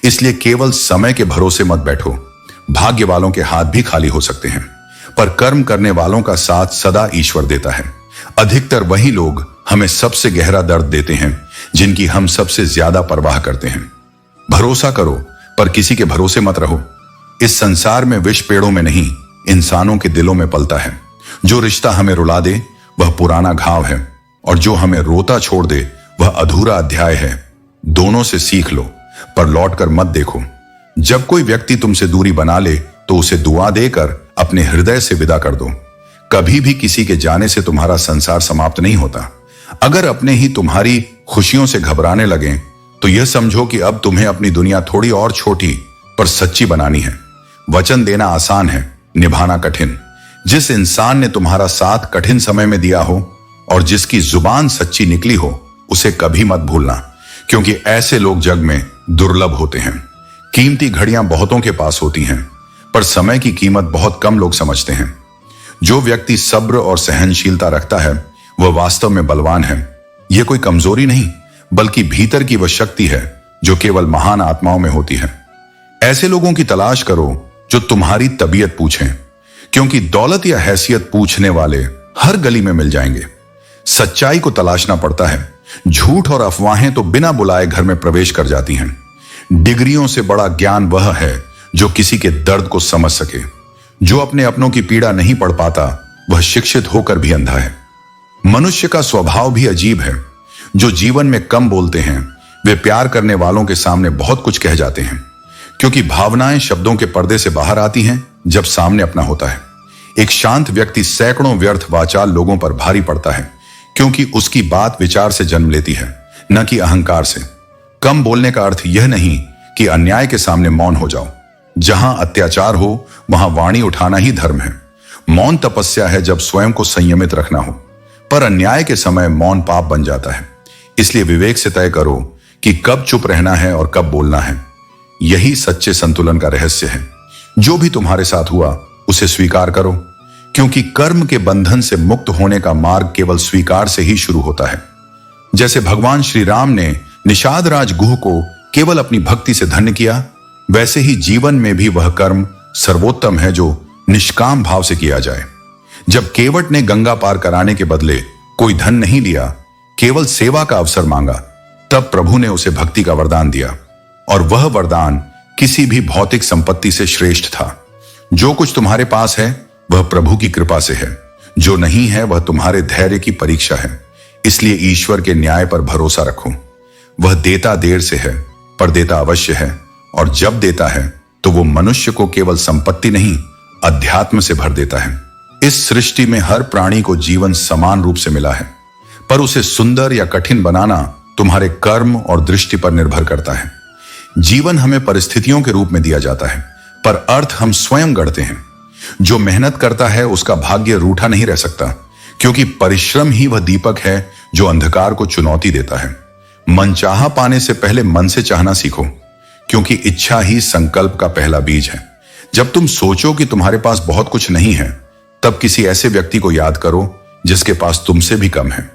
इसलिए केवल समय के भरोसे मत बैठो। भाग्य वालों के हाथ भी खाली हो सकते हैं, पर कर्म करने वालों का साथ सदा ईश्वर देता है। अधिकतर वही लोग हमें सबसे गहरा दर्द देते हैं जिनकी हम सबसे ज्यादा परवाह करते हैं। भरोसा करो, पर किसी के भरोसे मत रहो। इस संसार में विष पेड़ों में नहीं, इंसानों के दिलों में पलता है। जो रिश्ता हमें रुला दे वह पुराना घाव है, और जो हमें रोता छोड़ दे वह अधूरा अध्याय है। दोनों से सीख लो, पर लौट कर मत देखो। जब कोई व्यक्ति तुमसे दूरी बना ले तो उसे दुआ देकर अपने हृदय से विदा कर दो। कभी भी किसी के जाने से तुम्हारा संसार समाप्त नहीं होता। अगर अपने ही तुम्हारी खुशियों से घबराने लगे तो यह समझो कि अब तुम्हें अपनी दुनिया थोड़ी और छोटी पर सच्ची बनानी है। वचन देना आसान है, निभाना कठिन। जिस इंसान ने तुम्हारा साथ कठिन समय में दिया हो और जिसकी जुबान सच्ची निकली हो, उसे कभी मत भूलना, क्योंकि ऐसे लोग जग में दुर्लभ होते हैं। कीमती घड़ियां बहुतों के पास होती हैं, पर समय की कीमत बहुत कम लोग समझते हैं। जो व्यक्ति सब्र और सहनशीलता रखता है वह वास्तव में बलवान है। यह कोई कमजोरी नहीं, बल्कि भीतर की वह शक्ति है जो केवल महान आत्माओं में होती है। ऐसे लोगों की तलाश करो जो तुम्हारी तबीयत पूछें, क्योंकि दौलत या हैसियत पूछने वाले हर गली में मिल जाएंगे। सच्चाई को तलाशना पड़ता है। झूठ और अफवाहें तो बिना बुलाए घर में प्रवेश कर जाती हैं। डिग्रियों से बड़ा ज्ञान वह है जो किसी के दर्द को समझ सके। जो अपने अपनों की पीड़ा नहीं पढ़ पाता वह शिक्षित होकर भी अंधा है। मनुष्य का स्वभाव भी अजीब है। जो जीवन में कम बोलते हैं वे प्यार करने वालों के सामने बहुत कुछ कह जाते हैं, क्योंकि भावनाएं शब्दों के पर्दे से बाहर आती हैं जब सामने अपना होता है। एक शांत व्यक्ति सैकड़ों व्यर्थ वाचाल लोगों पर भारी पड़ता है, क्योंकि उसकी बात विचार से जन्म लेती है, न कि अहंकार से। कम बोलने का अर्थ यह नहीं कि अन्याय के सामने मौन हो जाओ। जहां अत्याचार हो वहां वाणी उठाना ही धर्म है। मौन तपस्या है जब स्वयं को संयमित रखना हो, पर अन्याय के समय मौन पाप बन जाता है। इसलिए विवेक से तय करो कि कब चुप रहना है और कब बोलना है। यही सच्चे संतुलन का रहस्य है। जो भी तुम्हारे साथ हुआ उसे स्वीकार करो, क्योंकि कर्म के बंधन से मुक्त होने का मार्ग केवल स्वीकार से ही शुरू होता है। जैसे भगवान श्री राम ने निषाद राज गुह को केवल अपनी भक्ति से धन्य किया, वैसे ही जीवन में भी वह कर्म सर्वोत्तम है जो निष्काम भाव से किया जाए। जब केवट ने गंगा पार कराने के बदले कोई धन नहीं लिया, केवल सेवा का अवसर मांगा, तब प्रभु ने उसे भक्ति का वरदान दिया, और वह वरदान किसी भी भौतिक संपत्ति से श्रेष्ठ था। जो कुछ तुम्हारे पास है वह प्रभु की कृपा से है, जो नहीं है वह तुम्हारे धैर्य की परीक्षा है। इसलिए ईश्वर के न्याय पर भरोसा रखो। वह देता देर से है पर देता अवश्य है, और जब देता है तो वो मनुष्य को केवल संपत्ति नहीं अध्यात्म से भर देता है। इस सृष्टि में हर प्राणी को जीवन समान रूप से मिला है, पर उसे सुंदर या कठिन बनाना तुम्हारे कर्म और दृष्टि पर निर्भर करता है। जीवन हमें परिस्थितियों के रूप में दिया जाता है, पर अर्थ हम स्वयं गढ़ते हैं। जो मेहनत करता है उसका भाग्य रूठा नहीं रह सकता, क्योंकि परिश्रम ही वह दीपक है जो अंधकार को चुनौती देता है। मनचाहा पाने से पहले मन से चाहना सीखो, क्योंकि इच्छा ही संकल्प का पहला बीज है। जब तुम सोचो कि तुम्हारे पास बहुत कुछ नहीं है, तब किसी ऐसे व्यक्ति को याद करो जिसके पास तुमसे भी कम है।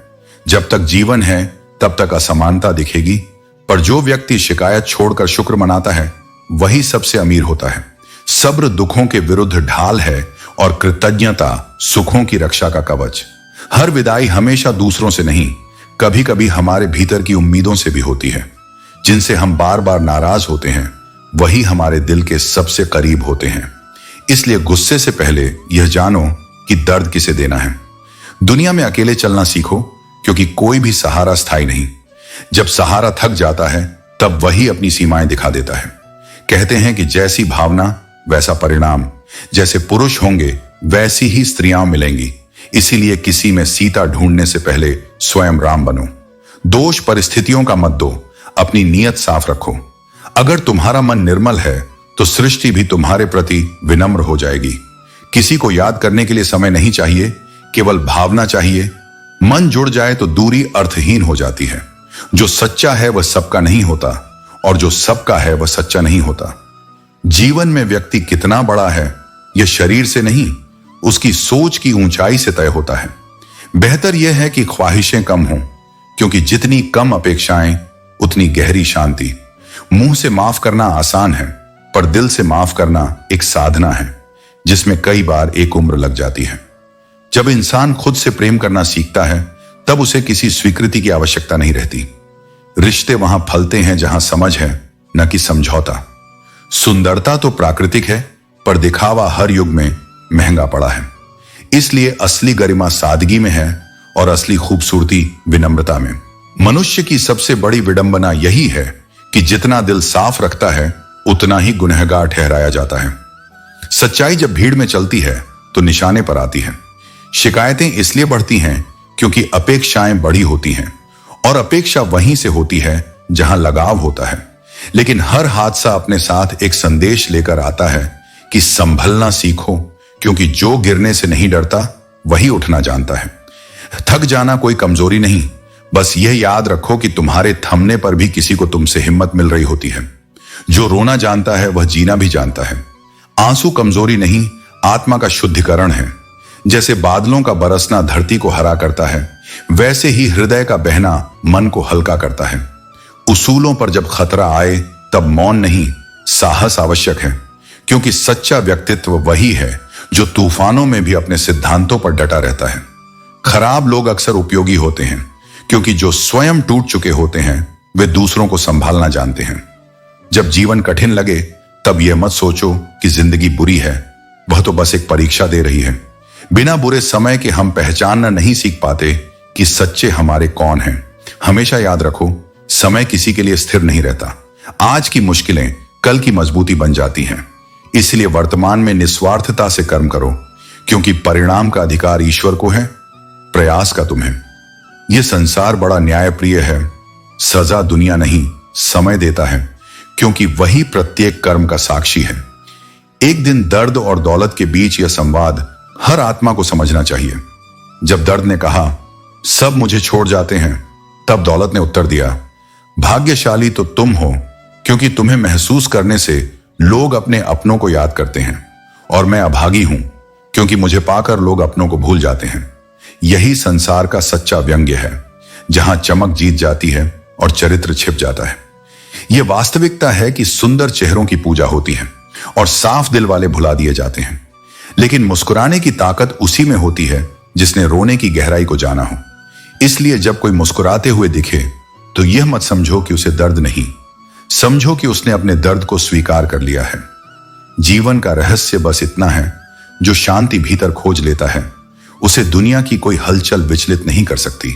जब तक जीवन है तब तक असमानता दिखेगी, पर जो व्यक्ति शिकायत छोड़कर शुक्र मनाता है वही सबसे अमीर होता है। सब्र दुखों के विरुद्ध ढाल है और कृतज्ञता सुखों की रक्षा का कवच। हर विदाई हमेशा दूसरों से नहीं, कभी कभी हमारे भीतर की उम्मीदों से भी होती है। जिनसे हम बार बार नाराज होते हैं वही हमारे दिल के सबसे करीब होते हैं। इसलिए गुस्से से पहले यह जानो कि दर्द किसे देना है। दुनिया में अकेले चलना सीखो, क्योंकि कोई भी सहारा स्थायी नहीं। जब सहारा थक जाता है तब वही अपनी सीमाएं दिखा देता है। कहते हैं कि जैसी भावना वैसा परिणाम। जैसे पुरुष होंगे वैसी ही स्त्रियां मिलेंगी। इसीलिए किसी में सीता ढूंढने से पहले स्वयं राम बनो। दोष परिस्थितियों का मत दो, अपनी नीयत साफ रखो। अगर तुम्हारा मन निर्मल है तो सृष्टि भी तुम्हारे प्रति विनम्र हो जाएगी। किसी को याद करने के लिए समय नहीं चाहिए, केवल भावना चाहिए। मन जुड़ जाए तो दूरी अर्थहीन हो जाती है। जो सच्चा है वह सबका नहीं होता, और जो सबका है वह सच्चा नहीं होता। जीवन में व्यक्ति कितना बड़ा है यह शरीर से नहीं, उसकी सोच की ऊंचाई से तय होता है। बेहतर यह है कि ख्वाहिशें कम हों, क्योंकि जितनी कम अपेक्षाएं उतनी गहरी शांति। मुंह से माफ करना आसान है, पर दिल से माफ करना एक साधना है जिसमें कई बार एक उम्र लग जाती है। जब इंसान खुद से प्रेम करना सीखता है तब उसे किसी स्वीकृति की आवश्यकता नहीं रहती। रिश्ते वहां फलते हैं जहां समझ है, न कि समझौता। सुंदरता तो प्राकृतिक है, पर दिखावा हर युग में महंगा पड़ा है। इसलिए असली गरिमा सादगी में है और असली खूबसूरती विनम्रता में। मनुष्य की सबसे बड़ी विडंबना यही है कि जितना दिल साफ रखता है उतना ही गुनहगार ठहराया जाता है। सच्चाई जब भीड़ में चलती है तो निशाने पर आती है। शिकायतें इसलिए बढ़ती हैं क्योंकि अपेक्षाएं बड़ी होती हैं, और अपेक्षा वहीं से होती है जहां लगाव होता है। लेकिन हर हादसा अपने साथ एक संदेश लेकर आता है कि संभलना सीखो, क्योंकि जो गिरने से नहीं डरता वही उठना जानता है। थक जाना कोई कमजोरी नहीं, बस यह याद रखो कि तुम्हारे थमने पर भी किसी को तुमसे हिम्मत मिल रही होती है। जो रोना जानता है वह जीना भी जानता है। आंसू कमजोरी नहीं, आत्मा का शुद्धिकरण है। जैसे बादलों का बरसना धरती को हरा करता है, वैसे ही हृदय का बहना मन को हल्का करता है। उसूलों पर जब खतरा आए तब मौन नहीं, साहस आवश्यक है, क्योंकि सच्चा व्यक्तित्व वही है जो तूफानों में भी अपने सिद्धांतों पर डटा रहता है। खराब लोग अक्सर उपयोगी होते हैं, क्योंकि जो स्वयं टूट चुके होते हैं वे दूसरों को संभालना जानते हैं। जब जीवन कठिन लगे तब यह मत सोचो कि जिंदगी बुरी है, वह तो बस एक परीक्षा दे रही है। बिना बुरे समय के हम पहचानना नहीं सीख पाते कि सच्चे हमारे कौन हैं। हमेशा याद रखो, समय किसी के लिए स्थिर नहीं रहता। आज की मुश्किलें कल की मजबूती बन जाती हैं। इसलिए वर्तमान में निस्वार्थता से कर्म करो, क्योंकि परिणाम का अधिकार ईश्वर को है, प्रयास का तुम्हें। यह संसार बड़ा न्यायप्रिय है। सजा दुनिया नहीं, समय देता है, क्योंकि वही प्रत्येक कर्म का साक्षी है। एक दिन दर्द और दौलत के बीच यह संवाद हर आत्मा को समझना चाहिए। जब दर्द ने कहा, सब मुझे छोड़ जाते हैं, तब दौलत ने उत्तर दिया, भाग्यशाली तो तुम हो, क्योंकि तुम्हें महसूस करने से लोग अपने अपनों को याद करते हैं, और मैं अभागी हूं, क्योंकि मुझे पाकर लोग अपनों को भूल जाते हैं। यही संसार का सच्चा व्यंग्य है, जहां चमक जीत जाती है और चरित्र छिप जाता है। यह वास्तविकता है कि सुंदर चेहरों की पूजा होती है और साफ दिल वाले भुला दिए जाते हैं, लेकिन मुस्कुराने की ताकत उसी में होती है जिसने रोने की गहराई को जाना हो। इसलिए जब कोई मुस्कुराते हुए दिखे तो यह मत समझो कि उसे दर्द नहीं, समझो कि उसने अपने दर्द को स्वीकार कर लिया है। जीवन का रहस्य बस इतना है, जो शांति भीतर खोज लेता है उसे दुनिया की कोई हलचल विचलित नहीं कर सकती,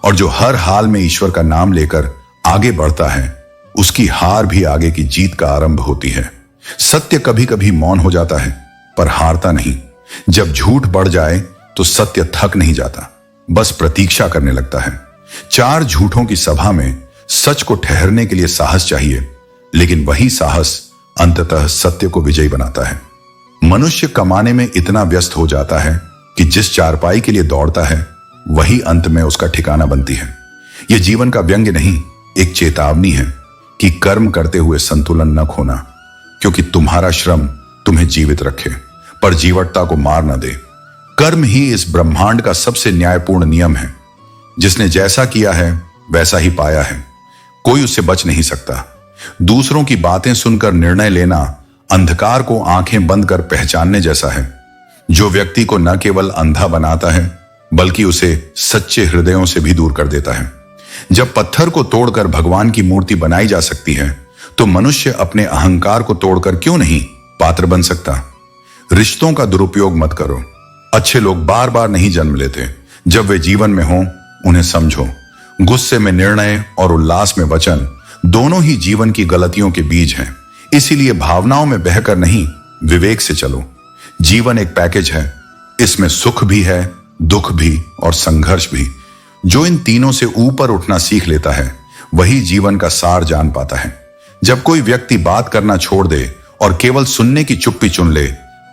और जो हर हाल में ईश्वर का नाम लेकर आगे बढ़ता है उसकी हार भी आगे की जीत का आरंभ होती है। सत्य कभी कभी मौन हो जाता है, पर हारता नहीं। जब झूठ बढ़ जाए तो सत्य थक नहीं जाता, बस प्रतीक्षा करने लगता है। चार झूठों की सभा में सच को ठहरने के लिए साहस चाहिए, लेकिन वही साहस अंततः सत्य को विजयी बनाता है। मनुष्य कमाने में इतना व्यस्त हो जाता है कि जिस चारपाई के लिए दौड़ता है वही अंत में उसका ठिकाना बनती है। यह जीवन का व्यंग्य नहीं, एक चेतावनी है कि कर्म करते हुए संतुलन न खोना, क्योंकि तुम्हारा श्रम तुम्हें जीवित रखे पर जीवटता को मार न दे। कर्म ही इस ब्रह्मांड का सबसे न्यायपूर्ण नियम है। जिसने जैसा किया है वैसा ही पाया है, कोई उससे बच नहीं सकता। दूसरों की बातें सुनकर निर्णय लेना अंधकार को आंखें बंद कर पहचानने जैसा है, जो व्यक्ति को न केवल अंधा बनाता है बल्कि उसे सच्चे हृदयों से भी दूर कर देता है। जब पत्थर को तोड़कर भगवान की मूर्ति बनाई जा सकती है, तो मनुष्य अपने अहंकार को तोड़कर क्यों नहीं पात्र बन सकता। रिश्तों का दुरुपयोग मत करो। अच्छे लोग बार बार नहीं जन्म लेते। जब वे जीवन में हों उन्हें समझो। गुस्से में निर्णय और उल्लास में वचन दोनों ही जीवन की गलतियों के बीज हैं। इसीलिए भावनाओं में बहकर नहीं, विवेक से चलो। जीवन एक पैकेज है, इसमें सुख भी है, दुख भी और संघर्ष भी। जो इन तीनों से ऊपर उठना सीख लेता है वही जीवन का सार जान पाता है। जब कोई व्यक्ति बात करना छोड़ दे और केवल सुनने की चुप्पी चुन ले,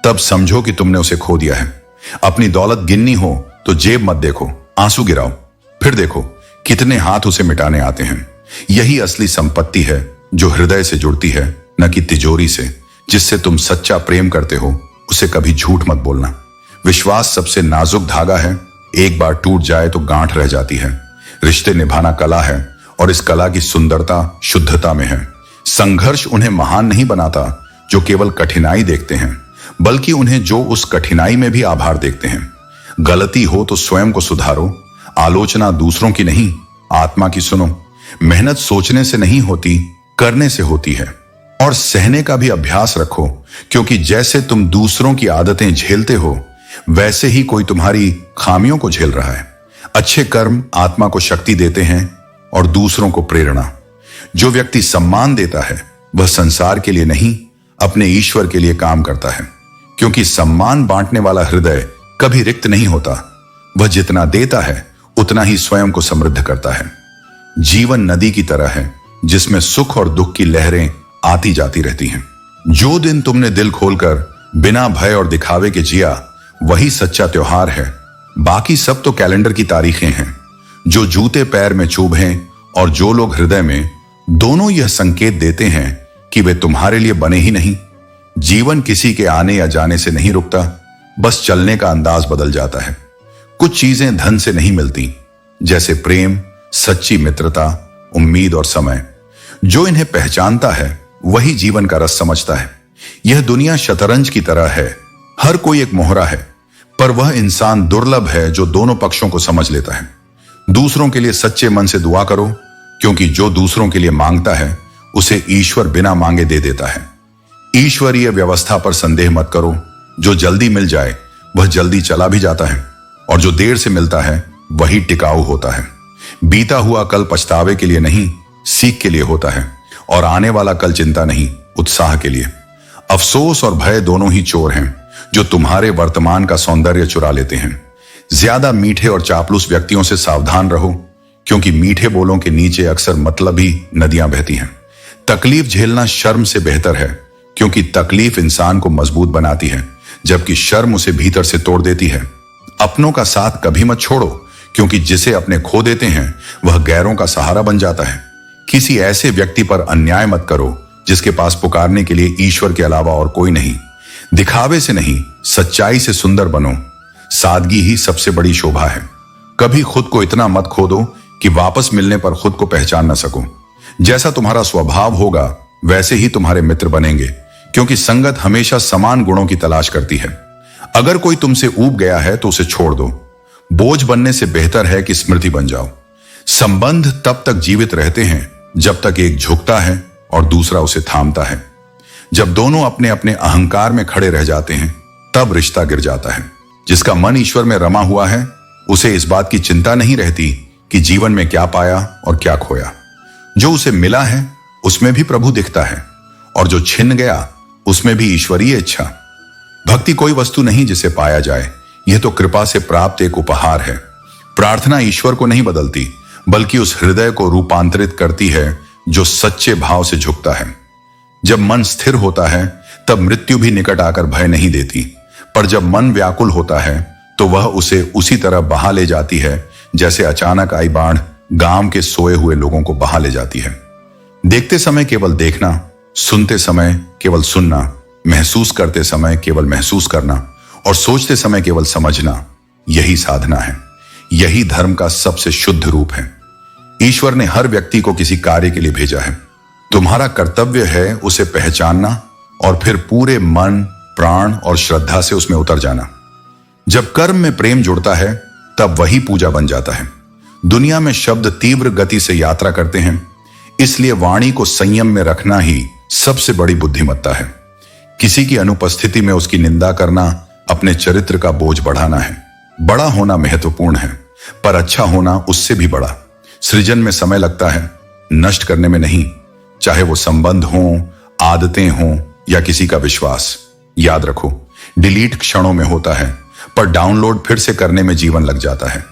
तब समझो कि तुमने उसे खो दिया है। अपनी दौलत गिननी हो तो जेब मत देखो, आंसू गिराओ, फिर देखो कितने हाथ उसे मिटाने आते हैं। यही असली संपत्ति है जो हृदय से जुड़ती है, न कि तिजोरी से। जिससे तुम सच्चा प्रेम करते हो उसे कभी झूठ मत बोलना। विश्वास सबसे नाजुक धागा है, एक बार टूट जाए तो गांठ रह जाती है। रिश्ते निभाना कला है, और इस कला की सुंदरता शुद्धता में है। संघर्ष उन्हें महान नहीं बनाता जो केवल कठिनाई देखते हैं, बल्कि उन्हें जो उस कठिनाई में भी आभार देखते हैं। गलती हो तो स्वयं को सुधारो। आलोचना दूसरों की नहीं, आत्मा की सुनो। मेहनत सोचने से नहीं होती, करने से होती है। और सहने का भी अभ्यास रखो, क्योंकि जैसे तुम दूसरों की आदतें झेलते हो वैसे ही कोई तुम्हारी खामियों को झेल रहा है। अच्छे कर्म आत्मा को शक्ति देते हैं और दूसरों को प्रेरणा। जो व्यक्ति सम्मान देता है वह संसार के लिए नहीं, अपने ईश्वर के लिए काम करता है, क्योंकि सम्मान बांटने वाला हृदय कभी रिक्त नहीं होता। वह जितना देता है उतना ही स्वयं को समृद्ध करता है। जीवन नदी की तरह है, जिसमें सुख और दुख की लहरें आती जाती रहती हैं। जो दिन तुमने दिल खोलकर बिना भय और दिखावे के जिया, वही सच्चा त्योहार है। बाकी सब तो कैलेंडर की तारीखें हैं। जो जूते पैर में चुभें और जो लोग हृदय में, दोनों यह संकेत देते हैं कि वे तुम्हारे लिए बने ही नहीं। जीवन किसी के आने या जाने से नहीं रुकता, बस चलने का अंदाज बदल जाता है। कुछ चीजें धन से नहीं मिलती, जैसे प्रेम, सच्ची मित्रता, उम्मीद और समय। जो इन्हें पहचानता है वही जीवन का रस समझता है। यह दुनिया शतरंज की तरह है, हर कोई एक मोहरा है, पर वह इंसान दुर्लभ है जो दोनों पक्षों को समझ लेता है। दूसरों के लिए सच्चे मन से दुआ करो, क्योंकि जो दूसरों के लिए मांगता है उसे ईश्वर बिना मांगे दे देता है। ईश्वरीय व्यवस्था पर संदेह मत करो। जो जल्दी मिल जाए वह जल्दी चला भी जाता है, और जो देर से मिलता है वही टिकाऊ होता है। बीता हुआ कल पछतावे के लिए नहीं, सीख के लिए होता है, और आने वाला कल चिंता नहीं, उत्साह के लिए। अफसोस और भय दोनों ही चोर हैं जो तुम्हारे वर्तमान का सौंदर्य चुरा लेते हैं। ज्यादा मीठे और चापलूस व्यक्तियों से सावधान रहो, क्योंकि मीठे बोलों के नीचे अक्सर मतलबी नदियां बहती हैं। तकलीफ झेलना शर्म से बेहतर है, क्योंकि तकलीफ इंसान को मजबूत बनाती है, जबकि शर्म उसे भीतर से तोड़ देती है। अपनों का साथ कभी मत छोड़ो, क्योंकि जिसे अपने खो देते हैं वह गैरों का सहारा बन जाता है। किसी ऐसे व्यक्ति पर अन्याय मत करो जिसके पास पुकारने के लिए ईश्वर के अलावा और कोई नहीं। दिखावे से नहीं, सच्चाई से सुंदर बनो। सादगी ही सबसे बड़ी शोभा है। कभी खुद को इतना मत खो दो कि वापस मिलने पर खुद को पहचान न सको। जैसा तुम्हारा स्वभाव होगा वैसे ही तुम्हारे मित्र बनेंगे, क्योंकि संगत हमेशा समान गुणों की तलाश करती है। अगर कोई तुमसे ऊब गया है तो उसे छोड़ दो। बोझ बनने से बेहतर है कि स्मृति बन जाओ। संबंध तब तक जीवित रहते हैं जब तक एक झुकता है और दूसरा उसे थामता है। जब दोनों अपने अपने अहंकार में खड़े रह जाते हैं तब रिश्ता गिर जाता है। जिसका मन ईश्वर में रमा हुआ है उसे इस बात की चिंता नहीं रहती कि जीवन में क्या पाया और क्या खोया। जो उसे मिला है उसमें भी प्रभु दिखता है, और जो छिन गया उसमें भी ईश्वरीय इच्छा। भक्ति कोई वस्तु नहीं जिसे पाया जाए, यह तो कृपा से प्राप्त एक उपहार है। प्रार्थना ईश्वर को नहीं बदलती, बल्कि उस हृदय को रूपांतरित करती है जो सच्चे भाव से झुकता है। जब मन स्थिर होता है तब मृत्यु भी निकट आकर भय नहीं देती, पर जब मन व्याकुल होता है तो वह उसे उसी तरह बहा ले जाती है जैसे अचानक आई बाढ़ गांव के सोए हुए लोगों को बहा ले जाती है। देखते समय केवल देखना, सुनते समय केवल सुनना, महसूस करते समय केवल महसूस करना, और सोचते समय केवल समझना, यही साधना है। यही धर्म का सबसे शुद्ध रूप है। ईश्वर ने हर व्यक्ति को किसी कार्य के लिए भेजा है। तुम्हारा कर्तव्य है उसे पहचानना और फिर पूरे मन, प्राण और श्रद्धा से उसमें उतर जाना। जब कर्म में प्रेम जुड़ता है तब वही पूजा बन जाता है। दुनिया में शब्द तीव्र गति से यात्रा करते हैं, इसलिए वाणी को संयम में रखना ही सबसे बड़ी बुद्धिमत्ता है। किसी की अनुपस्थिति में उसकी निंदा करना अपने चरित्र का बोझ बढ़ाना है। बड़ा होना महत्वपूर्ण है, पर अच्छा होना उससे भी बड़ा। सृजन में समय लगता है, नष्ट करने में नहीं, चाहे वो संबंध हो, आदतें हों या किसी का विश्वास। याद रखो, डिलीट क्षणों में होता है, पर डाउनलोड फिर से करने में जीवन लग जाता है।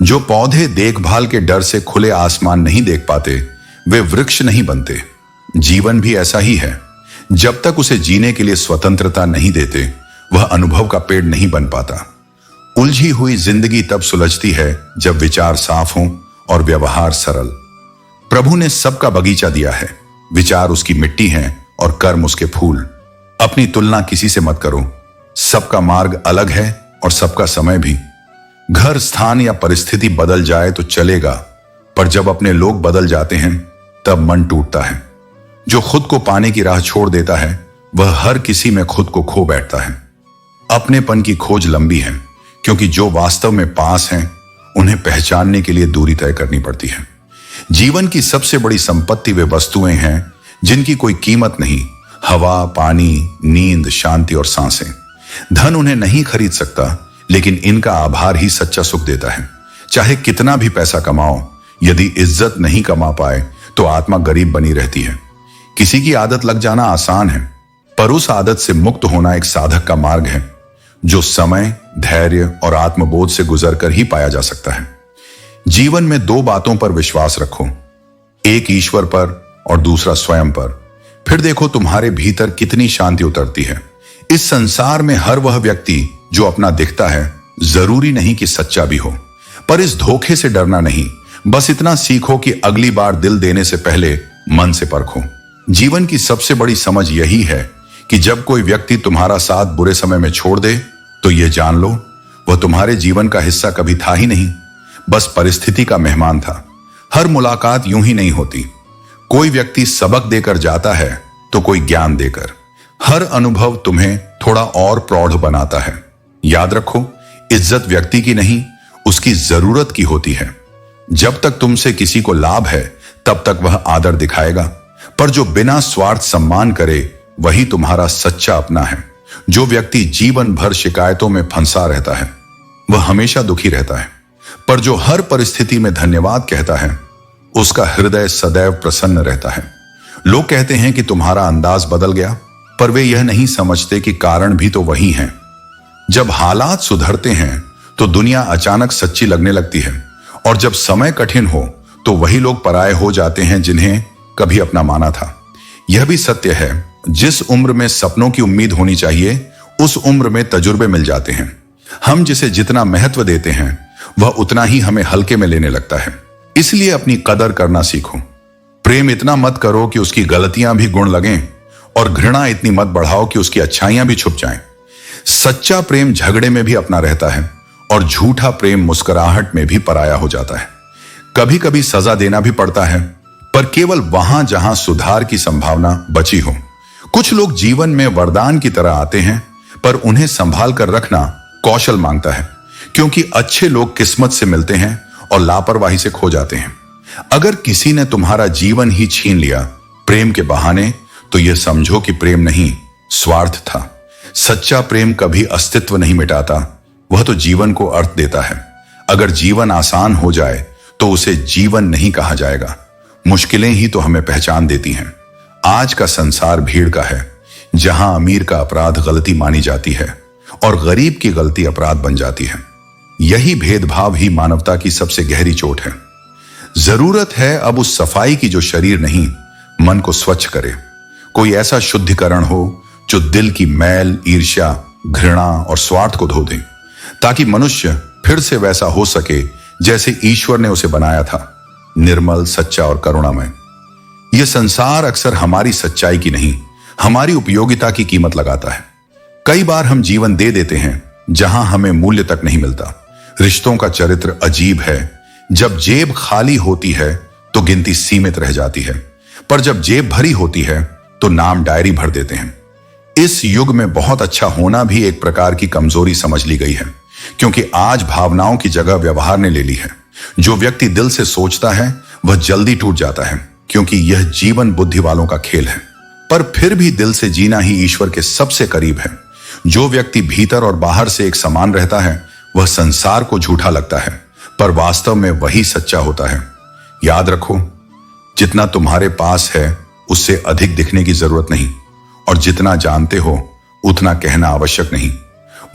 जो पौधे देखभाल के डर से खुले आसमान नहीं देख पाते वे वृक्ष नहीं बनते। जीवन भी ऐसा ही है। जब तक उसे जीने के लिए स्वतंत्रता नहीं देते वह अनुभव का पेड़ नहीं बन पाता। उलझी हुई जिंदगी तब सुलझती है जब विचार साफ हों और व्यवहार सरल। प्रभु ने सबका बगीचा दिया है, विचार उसकी मिट्टी हैं और कर्म उसके फूल। अपनी तुलना किसी से मत करो। सबका मार्ग अलग है और सबका समय भी। घर, स्थान या परिस्थिति बदल जाए तो चलेगा, पर जब अपने लोग बदल जाते हैं तब मन टूटता है। जो खुद को पाने की राह छोड़ देता है वह हर किसी में खुद को खो बैठता है। अपनेपन की खोज लंबी है, क्योंकि जो वास्तव में पास हैं उन्हें पहचानने के लिए दूरी तय करनी पड़ती है। जीवन की सबसे बड़ी संपत्ति वे वस्तुएं हैं जिनकी कोई कीमत नहीं। हवा, पानी, नींद, शांति और सांसें। धन उन्हें नहीं खरीद सकता, लेकिन इनका आभार ही सच्चा सुख देता है। चाहे कितना भी पैसा कमाओ, यदि इज्जत नहीं कमा पाए तो आत्मा गरीब बनी रहती है। किसी की आदत लग जाना आसान है, पर उस आदत से मुक्त होना एक साधक का मार्ग है, जो समय, धैर्य और आत्मबोध से गुजरकर ही पाया जा सकता है। जीवन में दो बातों पर विश्वास रखो, एक ईश्वर पर और दूसरा स्वयं पर। फिर देखो तुम्हारे भीतर कितनी शांति उतरती है। इस संसार में हर वह व्यक्ति जो अपना दिखता है जरूरी नहीं कि सच्चा भी हो, पर इस धोखे से डरना नहीं। बस इतना सीखो कि अगली बार दिल देने से पहले मन से परखो। जीवन की सबसे बड़ी समझ यही है कि जब कोई व्यक्ति तुम्हारा साथ बुरे समय में छोड़ दे तो यह जान लो वह तुम्हारे जीवन का हिस्सा कभी था ही नहीं, बस परिस्थिति का मेहमान था। हर मुलाकात यूं ही नहीं होती। कोई व्यक्ति सबक देकर जाता है तो कोई ज्ञान देकर। हर अनुभव तुम्हें थोड़ा और प्रौढ़ बनाता है। याद रखो, इज्जत व्यक्ति की नहीं, उसकी जरूरत की होती है। जब तक तुमसे किसी को लाभ है तब तक वह आदर दिखाएगा, पर जो बिना स्वार्थ सम्मान करे वही तुम्हारा सच्चा अपना है। जो व्यक्ति जीवन भर शिकायतों में फंसा रहता है वह हमेशा दुखी रहता है, पर जो हर परिस्थिति में धन्यवाद कहता है उसका हृदय सदैव प्रसन्न रहता है। लोग कहते हैं कि तुम्हारा अंदाज बदल गया, पर वे यह नहीं समझते कि कारण भी तो वही है। जब हालात सुधरते हैं तो दुनिया अचानक सच्ची लगने लगती है, और जब समय कठिन हो तो वही लोग पराये हो जाते हैं जिन्हें कभी अपना माना था। यह भी सत्य है, जिस उम्र में सपनों की उम्मीद होनी चाहिए उस उम्र में तजुर्बे मिल जाते हैं। हम जिसे जितना महत्व देते हैं वह उतना ही हमें हल्के में लेने लगता है। इसलिए अपनी कदर करना सीखो। प्रेम इतना मत करो कि उसकी गलतियां भी गुण लगें, और घृणा इतनी मत बढ़ाओ कि उसकी अच्छाइयां भी छुप जाएं। सच्चा प्रेम झगड़े में भी अपना रहता है, और झूठा प्रेम मुस्कुराहट में भी पराया हो जाता है। कभी कभी सजा देना भी पड़ता है, पर केवल वहां जहां सुधार की संभावना बची हो। कुछ लोग जीवन में वरदान की तरह आते हैं, पर उन्हें संभाल कर रखना कौशल मांगता है, क्योंकि अच्छे लोग किस्मत से मिलते हैं और लापरवाही से खो जाते हैं। अगर किसी ने तुम्हारा जीवन ही छीन लिया प्रेम के बहाने, तो यह समझो कि प्रेम नहीं, स्वार्थ था। सच्चा प्रेम कभी अस्तित्व नहीं मिटाता, वह तो जीवन को अर्थ देता है। अगर जीवन आसान हो जाए तो उसे जीवन नहीं कहा जाएगा। मुश्किलें ही तो हमें पहचान देती हैं। आज का संसार भीड़ का है, जहां अमीर का अपराध गलती मानी जाती है और गरीब की गलती अपराध बन जाती है। यही भेदभाव ही मानवता की सबसे गहरी चोट है। जरूरत है अब उस सफाई की जो शरीर नहीं, मन को स्वच्छ करे। कोई ऐसा शुद्धिकरण हो जो दिल की मैल, ईर्ष्या, घृणा और स्वार्थ को धो दे, ताकि मनुष्य फिर से वैसा हो सके जैसे ईश्वर ने उसे बनाया था, निर्मल, सच्चा और करुणामय। यह संसार अक्सर हमारी सच्चाई की नहीं, हमारी उपयोगिता की कीमत लगाता है। कई बार हम जीवन दे देते हैं जहां हमें मूल्य तक नहीं मिलता। रिश्तों का चरित्र अजीब है। जब जेब खाली होती है तो गिनती सीमित रह जाती है, पर जब जेब भरी होती है तो नाम डायरी भर देते हैं। इस युग में बहुत अच्छा होना भी एक प्रकार की कमजोरी समझ ली गई है, क्योंकि आज भावनाओं की जगह व्यवहार ने ले ली है। जो व्यक्ति दिल से सोचता है वह जल्दी टूट जाता है, क्योंकि यह जीवन बुद्धि वालों का खेल है। पर फिर भी दिल से जीना ही ईश्वर के सबसे करीब है। जो व्यक्ति भीतर और बाहर से एक समान रहता है वह संसार को झूठा लगता है, पर वास्तव में वही सच्चा होता है। याद रखो, जितना तुम्हारे पास है उससे अधिक दिखने की जरूरत नहीं, और जितना जानते हो उतना कहना आवश्यक नहीं।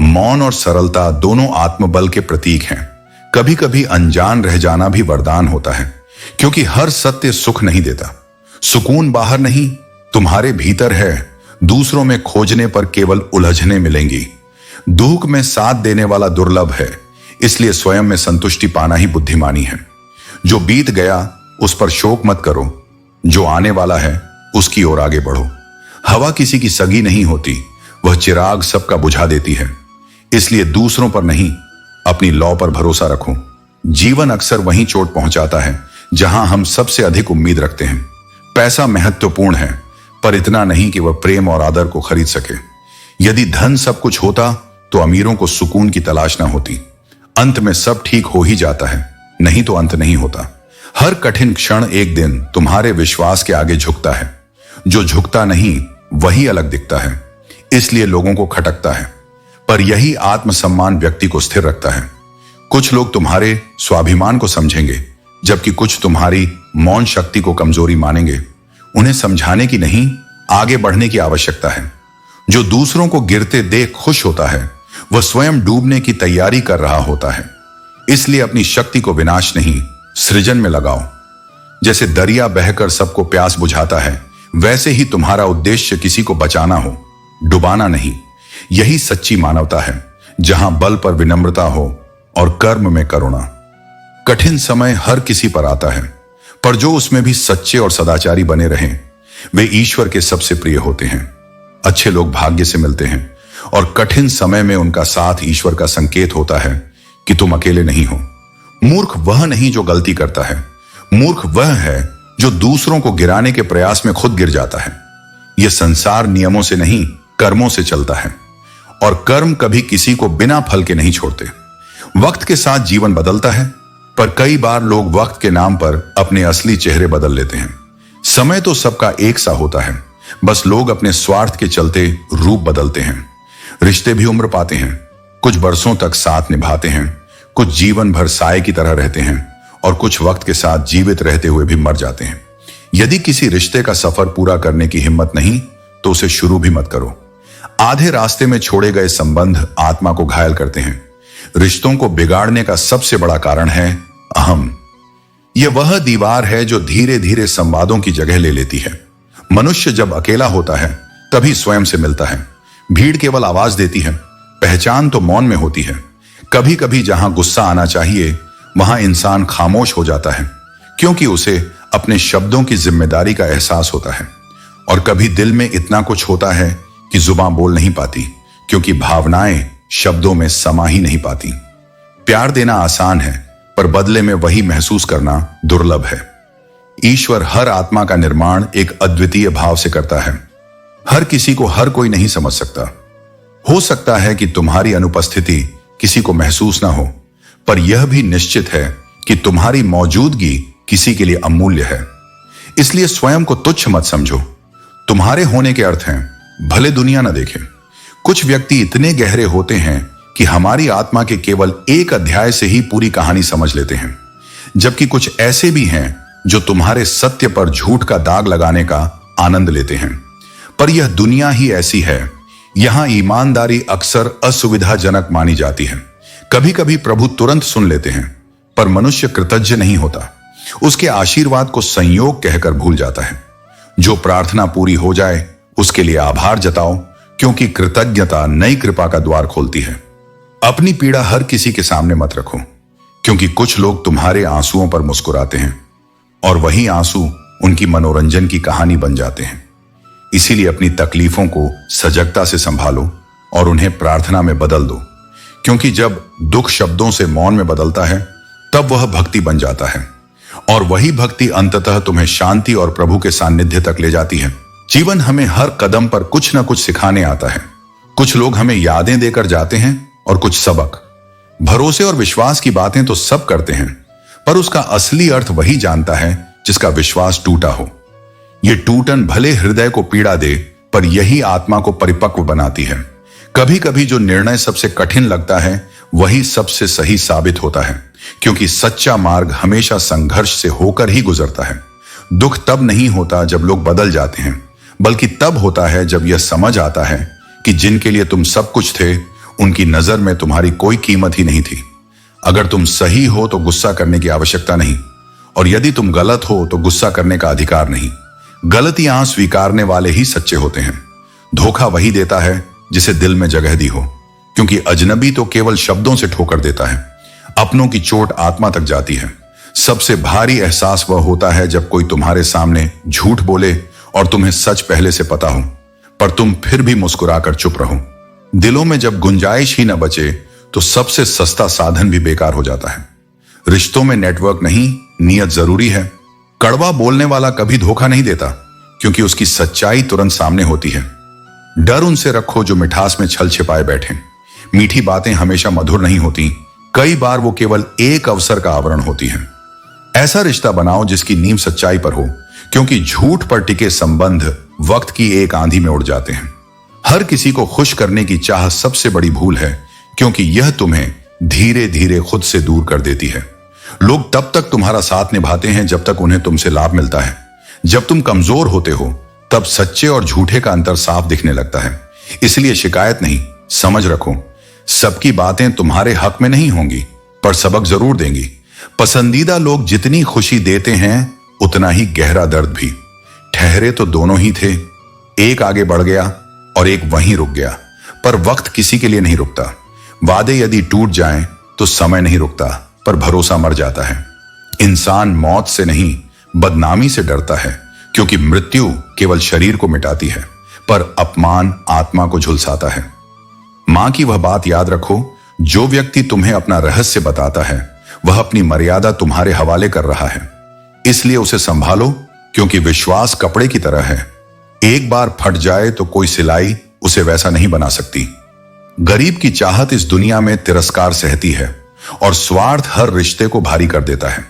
मौन और सरलता दोनों आत्मबल के प्रतीक हैं। कभी कभी अनजान रह जाना भी वरदान होता है, क्योंकि हर सत्य सुख नहीं देता। सुकून बाहर नहीं, तुम्हारे भीतर है। दूसरों में खोजने पर केवल उलझने मिलेंगी। दुख में साथ देने वाला दुर्लभ है, इसलिए स्वयं में संतुष्टि पाना ही बुद्धिमानी है। जो बीत गया उस पर शोक मत करो, जो आने वाला है उसकी ओर आगे बढ़ो। हवा किसी की सगी नहीं होती, वह चिराग सबका बुझा देती है। इसलिए दूसरों पर नहीं, अपनी लौ पर भरोसा रखो। जीवन अक्सर वहीं चोट पहुंचाता है जहां हम सबसे अधिक उम्मीद रखते हैं। पैसा महत्वपूर्ण है, पर इतना नहीं कि वह प्रेम और आदर को खरीद सके। यदि धन सब कुछ होता तो अमीरों को सुकून की तलाश ना होती। अंत में सब ठीक हो ही जाता है, नहीं तो अंत नहीं होता। हर कठिन क्षण एक दिन तुम्हारे विश्वास के आगे झुकता है। जो झुकता नहीं वही अलग दिखता है, इसलिए लोगों को खटकता है, पर यही आत्मसम्मान व्यक्ति को स्थिर रखता है। कुछ लोग तुम्हारे स्वाभिमान को समझेंगे, जबकि कुछ तुम्हारी मौन शक्ति को कमजोरी मानेंगे। उन्हें समझाने की नहीं, आगे बढ़ने की आवश्यकता है। जो दूसरों को गिरते देख खुश होता है वह स्वयं डूबने की तैयारी कर रहा होता है। इसलिए अपनी शक्ति को विनाश नहीं, सृजन में लगाओ। जैसे दरिया बहकर सबको प्यास बुझाता है, वैसे ही तुम्हारा उद्देश्य किसी को बचाना हो, डुबाना नहीं। यही सच्ची मानवता है, जहां बल पर विनम्रता हो और कर्म में करुणा। कठिन समय हर किसी पर आता है, पर जो उसमें भी सच्चे और सदाचारी बने रहें वे ईश्वर के सबसे प्रिय होते हैं। अच्छे लोग भाग्य से मिलते हैं, और कठिन समय में उनका साथ ईश्वर का संकेत होता है कि तुम अकेले नहीं हो। मूर्ख वह नहीं जो गलती करता है, मूर्ख वह है जो दूसरों को गिराने के प्रयास में खुद गिर जाता है। यह संसार नियमों से नहीं, कर्मों से चलता है, और कर्म कभी किसी को बिना फल के नहीं छोड़ते। वक्त के साथ जीवन बदलता है, पर कई बार लोग वक्त के नाम पर अपने असली चेहरे बदल लेते हैं। समय तो सबका एक सा होता है, बस लोग अपने स्वार्थ के चलते रूप बदलते हैं। रिश्ते भी उम्र पाते हैं, कुछ बरसों तक साथ निभाते हैं, कुछ जीवन भर साए की तरह रहते हैं और कुछ वक्त के साथ जीवित रहते हुए भी मर जाते हैं। यदि किसी रिश्ते का सफर पूरा करने की हिम्मत नहीं तो उसे शुरू भी मत करो। आधे रास्ते में छोड़े गए संबंध आत्मा को घायल करते हैं। रिश्तों को बिगाड़ने का सबसे बड़ा कारण है अहम। यह वह दीवार है जो धीरे धीरे संवादों की जगह ले लेती है। मनुष्य जब अकेला होता है तभी स्वयं से मिलता है। भीड़ केवल आवाज देती है, पहचान तो मौन में होती है। कभी कभी जहां गुस्सा आना चाहिए वहां इंसान खामोश हो जाता है, क्योंकि उसे अपने शब्दों की जिम्मेदारी का एहसास होता है। और कभी दिल में इतना कुछ होता है कि जुबान बोल नहीं पाती, क्योंकि भावनाएं शब्दों में समा ही नहीं पाती। प्यार देना आसान है, पर बदले में वही महसूस करना दुर्लभ है। ईश्वर हर आत्मा का निर्माण एक अद्वितीय भाव से करता है। हर किसी को हर कोई नहीं समझ सकता। हो सकता है कि तुम्हारी अनुपस्थिति किसी को महसूस ना हो, पर यह भी निश्चित है कि तुम्हारी मौजूदगी किसी के लिए अमूल्य है। इसलिए स्वयं को तुच्छ मत समझो। तुम्हारे होने के अर्थ हैं भले दुनिया ना देखे। कुछ व्यक्ति इतने गहरे होते हैं कि हमारी आत्मा के केवल एक अध्याय से ही पूरी कहानी समझ लेते हैं, जबकि कुछ ऐसे भी हैं जो तुम्हारे सत्य पर झूठ का दाग लगाने का आनंद लेते हैं। पर यह दुनिया ही ऐसी है। यहां ईमानदारी अक्सर असुविधाजनक मानी जाती है। कभी कभी प्रभु तुरंत सुन लेते हैं, पर मनुष्य कृतज्ञ नहीं होता। उसके आशीर्वाद को संयोग कहकर भूल जाता है। जो प्रार्थना पूरी हो जाए उसके लिए आभार जताओ, क्योंकि कृतज्ञता नई कृपा का द्वार खोलती है। अपनी पीड़ा हर किसी के सामने मत रखो, क्योंकि कुछ लोग तुम्हारे आंसुओं पर मुस्कुराते हैं और वही आंसू उनकी मनोरंजन की कहानी बन जाते हैं। इसीलिए अपनी तकलीफों को सजगता से संभालो और उन्हें प्रार्थना में बदल दो, क्योंकि जब दुख शब्दों से मौन में बदलता है तब वह भक्ति बन जाता है, और वही भक्ति अंततः तुम्हें शांति और प्रभु के सानिध्य तक ले जाती है। जीवन हमें हर कदम पर कुछ न कुछ सिखाने आता है। कुछ लोग हमें यादें देकर जाते हैं और कुछ सबक। भरोसे और विश्वास की बातें तो सब करते हैं, पर उसका असली अर्थ वही जानता है जिसका विश्वास टूटा हो। यह टूटन भले हृदय को पीड़ा दे, पर यही आत्मा को परिपक्व बनाती है। कभी कभी जो निर्णय सबसे कठिन लगता है वही सबसे सही साबित होता है, क्योंकि सच्चा मार्ग हमेशा संघर्ष से होकर ही गुजरता है। दुख तब नहीं होता जब लोग बदल जाते हैं, बल्कि तब होता है जब यह समझ आता है कि जिनके लिए तुम सब कुछ थे उनकी नजर में तुम्हारी कोई कीमत ही नहीं थी। अगर तुम सही हो तो गुस्सा करने की आवश्यकता नहीं, और यदि तुम गलत हो तो गुस्सा करने का अधिकार नहीं। गलतियां स्वीकारने वाले ही सच्चे होते हैं। धोखा वही देता है जिसे दिल में जगह दी हो, क्योंकि अजनबी तो केवल शब्दों से ठोकर देता है। अपनों की चोट आत्मा तक जाती है। सबसे भारी एहसास वह होता है जब कोई तुम्हारे सामने झूठ बोले और तुम्हें सच पहले से पता हो, पर तुम फिर भी मुस्कुराकर चुप रहो। दिलों में जब गुंजाइश ही न बचे तो सबसे सस्ता साधन भी बेकार हो जाता है। रिश्तों में नेटवर्क नहीं, नियत जरूरी है। कड़वा बोलने वाला कभी धोखा नहीं देता, क्योंकि उसकी सच्चाई तुरंत सामने होती है। डर उनसे रखो जो मिठास में छल छिपाए बैठे। मीठी बातें हमेशा मधुर नहीं होती, कई बार वो केवल एक अवसर का आवरण होती हैं। ऐसा रिश्ता बनाओ जिसकी नींव सच्चाई पर हो, क्योंकि झूठ पर टिके संबंध वक्त की एक आंधी में उड़ जाते हैं। हर किसी को खुश करने की चाह सबसे बड़ी भूल है, क्योंकि यह तुम्हें धीरे धीरे खुद से दूर कर देती है। लोग तब तक तुम्हारा साथ निभाते हैं जब तक उन्हें तुमसे लाभ मिलता है। जब तुम कमजोर होते हो तब सच्चे और झूठे का अंतर साफ दिखने लगता है। इसलिए शिकायत नहीं, समझ रखो। सबकी बातें तुम्हारे हक में नहीं होंगी, पर सबक जरूर देंगी। पसंदीदा लोग जितनी खुशी देते हैं उतना ही गहरा दर्द भी। ठहरे तो दोनों ही थे, एक आगे बढ़ गया और एक वहीं रुक गया। पर वक्त किसी के लिए नहीं रुकता। वादे यदि टूट जाएं तो समय नहीं रुकता, पर भरोसा मर जाता है। इंसान मौत से नहीं, बदनामी से डरता है, क्योंकि मृत्यु केवल शरीर को मिटाती है, पर अपमान आत्मा को झुलसाता है। मां की वह बात याद रखो, जो व्यक्ति तुम्हें अपना रहस्य बताता है वह अपनी मर्यादा तुम्हारे हवाले कर रहा है। इसलिए उसे संभालो, क्योंकि विश्वास कपड़े की तरह है। एक बार फट जाए तो कोई सिलाई उसे वैसा नहीं बना सकती। गरीब की चाहत इस दुनिया में तिरस्कार सहती है, और स्वार्थ हर रिश्ते को भारी कर देता है।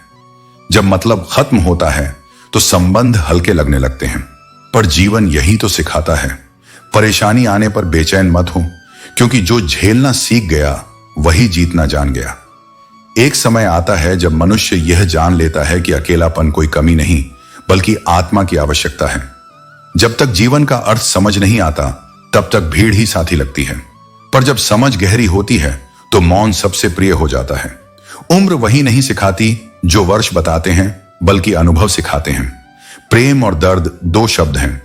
जब मतलब खत्म होता है तो संबंध हल्के लगने लगते हैं, पर जीवन यही तो सिखाता है। परेशानी आने पर बेचैन मत हो, क्योंकि जो झेलना सीख गया वही जीतना जान गया। एक समय आता है जब मनुष्य यह जान लेता है कि अकेलापन कोई कमी नहीं बल्कि आत्मा की आवश्यकता है। जब तक जीवन का अर्थ समझ नहीं आता तब तक भीड़ ही साथी लगती है, पर जब समझ गहरी होती है तो मौन सबसे प्रिय हो जाता है। उम्र वही नहीं सिखाती जो वर्ष बताते हैं, बल्कि अनुभव सिखाते हैं। प्रेम और दर्द दो शब्द हैं,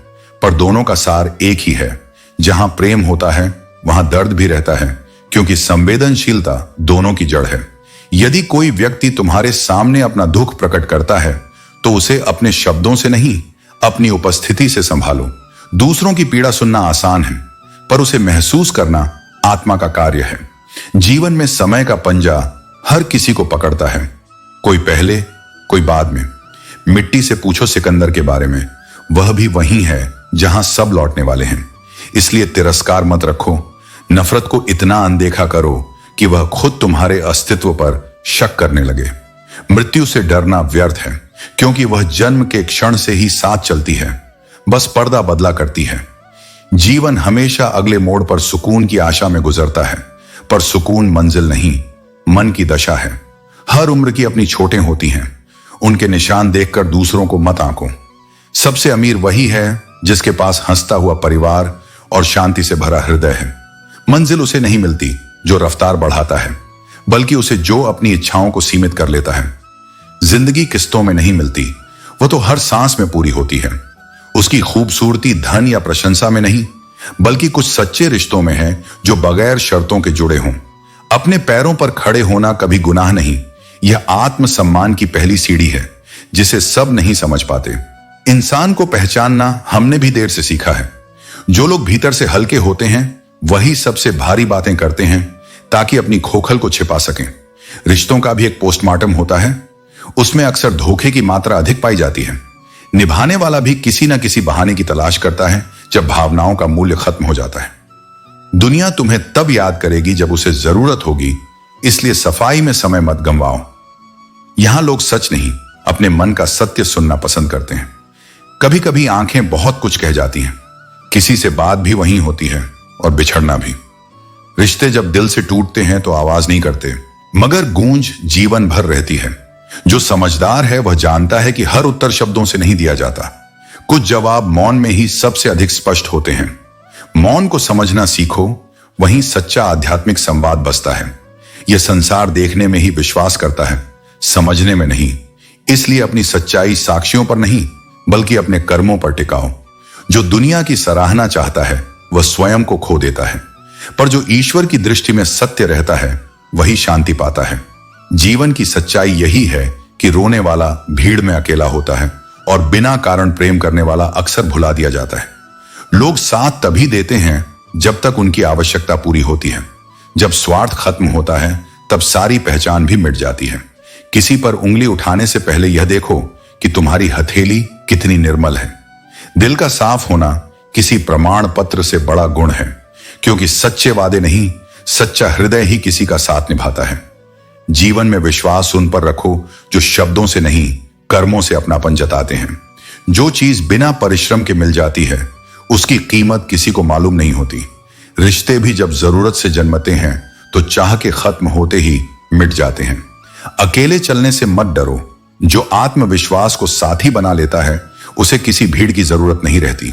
पर दोनों का सार एक ही है। जहां प्रेम होता है वहां दर्द भी रहता है, क्योंकि संवेदनशीलता दोनों की जड़ है। यदि कोई व्यक्ति तुम्हारे सामने अपना दुख प्रकट करता है तो उसे अपने शब्दों से नहीं, अपनी उपस्थिति से संभालो। दूसरों की पीड़ा सुनना आसान है, पर उसे महसूस करना आत्मा का कार्य है। जीवन में समय का पंजा हर किसी को पकड़ता है, कोई पहले कोई बाद में। मिट्टी से पूछो सिकंदर के बारे में, वह भी वही है जहां सब लौटने वाले हैं। इसलिए तिरस्कार मत रखो, नफरत को इतना अनदेखा करो कि वह खुद तुम्हारे अस्तित्व पर शक करने लगे। मृत्यु से डरना व्यर्थ है, क्योंकि वह जन्म के क्षण से ही साथ चलती है, बस पर्दा बदला करती है। जीवन हमेशा अगले मोड़ पर सुकून की आशा में गुजरता है, पर सुकून मंजिल नहीं, मन की दशा है। हर उम्र की अपनी छोटें होती हैं, उनके निशान देखकर दूसरों को मत आंको। सबसे अमीर वही है जिसके पास हंसता हुआ परिवार और शांति से भरा हृदय है। मंजिल उसे नहीं मिलती जो रफ्तार बढ़ाता है, बल्कि उसे जो अपनी इच्छाओं को सीमित कर लेता है। जिंदगी किस्तों में नहीं मिलती, वो तो हर सांस में पूरी होती है। उसकी खूबसूरती धन या प्रशंसा में नहीं, बल्कि कुछ सच्चे रिश्तों में है जो बगैर शर्तों के जुड़े हों। अपने पैरों पर खड़े होना कभी गुनाह नहीं, यह आत्मसम्मान की पहली सीढ़ी है जिसे सब नहीं समझ पाते। इंसान को पहचानना हमने भी देर से सीखा है। जो लोग भीतर से हल्के होते हैं वही सबसे भारी बातें करते हैं ताकि अपनी खोखल को छिपा सकें। रिश्तों का भी एक पोस्टमार्टम होता है, उसमें अक्सर धोखे की मात्रा अधिक पाई जाती है। निभाने वाला भी किसी न किसी बहाने की तलाश करता है जब भावनाओं का मूल्य खत्म हो जाता है। दुनिया तुम्हें तब याद करेगी जब उसे जरूरत होगी, इसलिए सफाई में समय मत गंवाओ। यहां लोग सच नहीं, अपने मन का सत्य सुनना पसंद करते हैं। कभी कभी आंखें बहुत कुछ कह जाती हैं, किसी से बात भी वहीं होती है और बिछड़ना भी। रिश्ते जब दिल से टूटते हैं तो आवाज नहीं करते, मगर गूंज जीवन भर रहती है। जो समझदार है वह जानता है कि हर उत्तर शब्दों से नहीं दिया जाता, कुछ जवाब मौन में ही सबसे अधिक स्पष्ट होते हैं। मौन को समझना सीखो, वहीं सच्चा आध्यात्मिक संवाद बसता है। यह संसार देखने में ही विश्वास करता है, समझने में नहीं। इसलिए अपनी सच्चाई साक्षियों पर नहीं, बल्कि अपने कर्मों पर टिकाओ। जो दुनिया की सराहना चाहता है वह स्वयं को खो देता है, पर जो ईश्वर की दृष्टि में सत्य रहता है वही शांति पाता है। जीवन की सच्चाई यही है कि रोने वाला भीड़ में अकेला होता है और बिना कारण प्रेम करने वाला अक्सर भुला दिया जाता है। लोग साथ तभी देते हैं जब तक उनकी आवश्यकता पूरी होती है। जब स्वार्थ खत्म होता है तब सारी पहचान भी मिट जाती है। किसी पर उंगली उठाने से पहले यह देखो कि तुम्हारी हथेली कितनी निर्मल है। दिल का साफ होना किसी प्रमाण पत्र से बड़ा गुण है, क्योंकि सच्चे वादे नहीं, सच्चा हृदय ही किसी का साथ निभाता है। जीवन में विश्वास उन पर रखो जो शब्दों से नहीं, कर्मों से अपनापन जताते हैं। जो चीज बिना परिश्रम के मिल जाती है उसकी कीमत किसी को मालूम नहीं होती। रिश्ते भी जब जरूरत से जन्मते हैं तो चाह के खत्म होते ही मिट जाते हैं। अकेले चलने से मत डरो, जो आत्मविश्वास को साथी बना लेता है उसे किसी भीड़ की जरूरत नहीं रहती।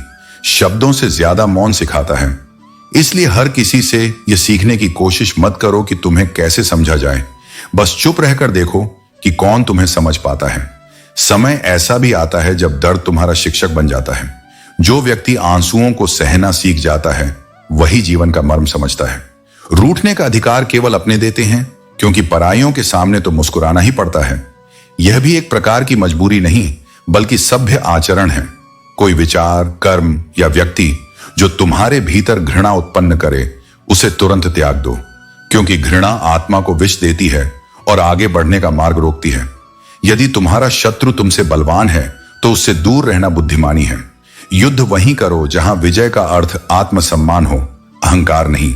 शब्दों से ज्यादा मौन सिखाता है। इसलिए हर किसी से यह सीखने की कोशिश मत करो कि तुम्हें कैसे समझा जाए, बस चुप रहकर देखो कि कौन तुम्हें समझ पाता है। समय ऐसा भी आता है जब दर्द तुम्हारा शिक्षक बन जाता है। जो व्यक्ति आंसुओं को सहना सीख जाता है वही जीवन का मर्म समझता है। रूठने का अधिकार केवल अपने देते हैं, क्योंकि पराइयों के सामने तो मुस्कुराना ही पड़ता है। यह भी एक प्रकार की मजबूरी नहीं, बल्कि सभ्य आचरण है। कोई विचार, कर्म या व्यक्ति जो तुम्हारे भीतर घृणा उत्पन्न करे उसे तुरंत त्याग दो, क्योंकि घृणा आत्मा को विष देती है और आगे बढ़ने का मार्ग रोकती है। यदि तुम्हारा शत्रु तुमसे बलवान है तो उससे दूर रहना बुद्धिमानी है। युद्ध वहीं करो जहां विजय का अर्थ आत्मसम्मान हो, अहंकार नहीं।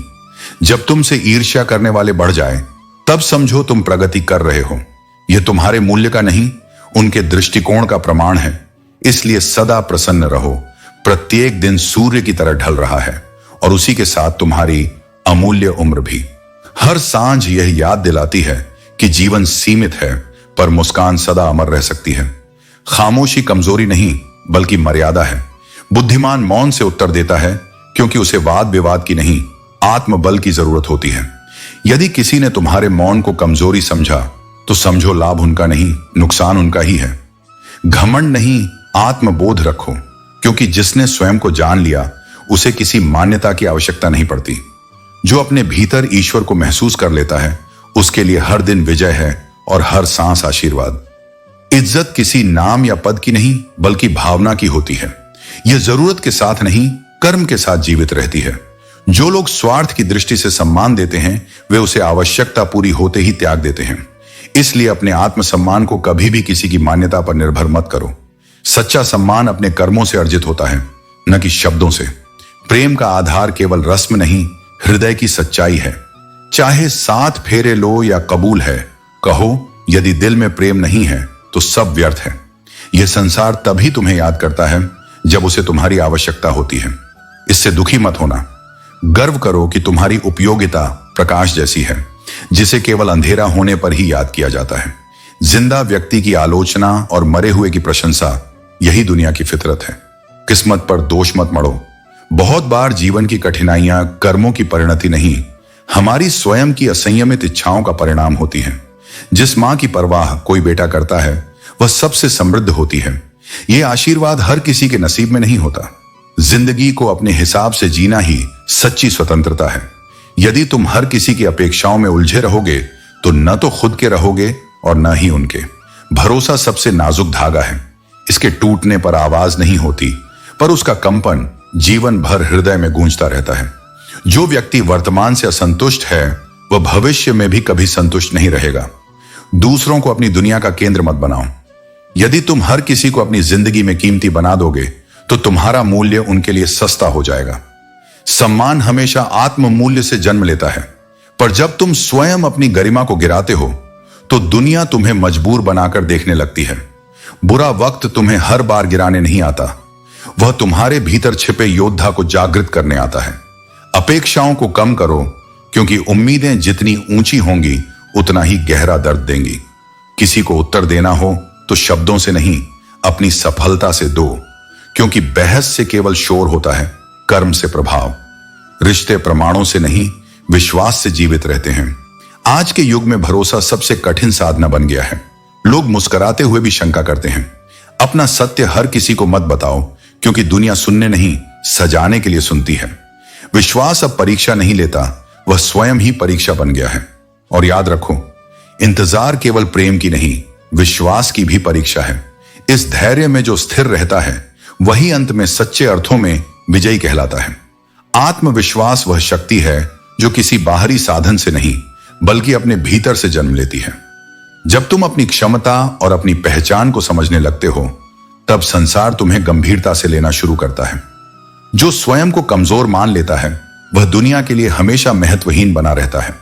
जब तुमसे ईर्ष्या करने वाले बढ़ जाए तब समझो तुम प्रगति कर रहे हो। यह तुम्हारे मूल्य का नहीं, उनके दृष्टिकोण का प्रमाण है। इसलिए सदा प्रसन्न रहो। प्रत्येक दिन सूर्य की तरह ढल रहा है और उसी के साथ तुम्हारी अमूल्य उम्र भी। हर सांझ यह याद दिलाती है कि जीवन सीमित है, पर मुस्कान सदा अमर रह सकती है। खामोशी कमजोरी नहीं, बल्कि मर्यादा है। बुद्धिमान मौन से उत्तर देता है, क्योंकि उसे वाद विवाद की नहीं, आत्मबल की जरूरत होती है। यदि किसी ने तुम्हारे मौन को कमजोरी समझा, तो समझो लाभ उनका नहीं, नुकसान उनका ही है। घमंड नहीं, आत्मबोध रखो, क्योंकि जिसने स्वयं को जान लिया, उसे किसी मान्यता की आवश्यकता नहीं पड़ती। जो अपने भीतर ईश्वर को महसूस कर लेता है, उसके लिए हर दिन विजय है और हर सांस आशीर्वाद। इज्जत किसी नाम या पद की नहीं, बल्कि भावना की होती है। यह जरूरत के साथ नहीं, कर्म के साथ जीवित रहती है। जो लोग स्वार्थ की दृष्टि से सम्मान देते हैं, वे उसे आवश्यकता पूरी होते ही त्याग देते हैं। इसलिए अपने आत्मसम्मान को कभी भी किसी की मान्यता पर निर्भर मत करो। सच्चा सम्मान अपने कर्मों से अर्जित होता है, न कि शब्दों से। प्रेम का आधार केवल रस्म नहीं, हृदय की सच्चाई है। चाहे 7 फेरे लो या कबूल है, कहो यदि दिल में प्रेम नहीं है तो सब व्यर्थ है। यह संसार तभी तुम्हें याद करता है जब उसे तुम्हारी आवश्यकता होती है। इससे दुखी मत होना। गर्व करो कि तुम्हारी उपयोगिता प्रकाश जैसी है, जिसे केवल अंधेरा होने पर ही याद किया जाता है। जिंदा व्यक्ति की आलोचना और मरे हुए की प्रशंसा, यही दुनिया की फितरत है। किस्मत पर दोष मत मढ़ो। बहुत बार जीवन की कठिनाइयां कर्मों की परिणति नहीं, हमारी स्वयं की असंयमित इच्छाओं का परिणाम होती है। जिस मां की परवाह कोई बेटा करता है, वह सबसे समृद्ध होती है। यह आशीर्वाद हर किसी के नसीब में नहीं होता। जिंदगी को अपने हिसाब से जीना ही सच्ची स्वतंत्रता है। यदि तुम हर किसी की अपेक्षाओं में उलझे रहोगे, तो न तो खुद के रहोगे और न ही उनके। भरोसा सबसे नाजुक धागा है। इसके टूटने पर आवाज नहीं होती, पर उसका कंपन जीवन भर हृदय में गूंजता रहता है। जो व्यक्ति वर्तमान से असंतुष्ट है, वह भविष्य में भी कभी संतुष्ट नहीं रहेगा। दूसरों को अपनी दुनिया का केंद्र मत बनाओ। यदि तुम हर किसी को अपनी जिंदगी में कीमती बना दोगे, तो तुम्हारा मूल्य उनके लिए सस्ता हो जाएगा। सम्मान हमेशा आत्म मूल्य से जन्म लेता है, पर जब तुम स्वयं अपनी गरिमा को गिराते हो, तो दुनिया तुम्हें मजबूर बनाकर देखने लगती है। बुरा वक्त तुम्हें हर बार गिराने नहीं आता, वह तुम्हारे भीतर छिपे योद्धा को जागृत करने आता है। अपेक्षाओं को कम करो, क्योंकि उम्मीदें जितनी ऊंची होंगी, उतना ही गहरा दर्द देंगी। किसी को उत्तर देना हो तो शब्दों से नहीं, अपनी सफलता से दो, क्योंकि बहस से केवल शोर होता है, कर्म से प्रभाव। रिश्ते प्रमाणों से नहीं, विश्वास से जीवित रहते हैं। आज के युग में भरोसा सबसे कठिन साधना बन गया है। लोग मुस्कुराते हुए भी शंका करते हैं। अपना सत्य हर किसी को मत बताओ, क्योंकि दुनिया सुनने नहीं, सजाने के लिए सुनती है। विश्वास अब परीक्षा नहीं लेता, वह स्वयं ही परीक्षा बन गया है। और याद रखो, इंतजार केवल प्रेम की नहीं, विश्वास की भी परीक्षा है। इस धैर्य में जो स्थिर रहता है, वही अंत में सच्चे अर्थों में विजयी कहलाता है। आत्मविश्वास वह शक्ति है जो किसी बाहरी साधन से नहीं, बल्कि अपने भीतर से जन्म लेती है। जब तुम अपनी क्षमता और अपनी पहचान को समझने लगते हो, तब संसार तुम्हें गंभीरता से लेना शुरू करता है। जो स्वयं को कमजोर मान लेता है, वह दुनिया के लिए हमेशा महत्वहीन बना रहता है।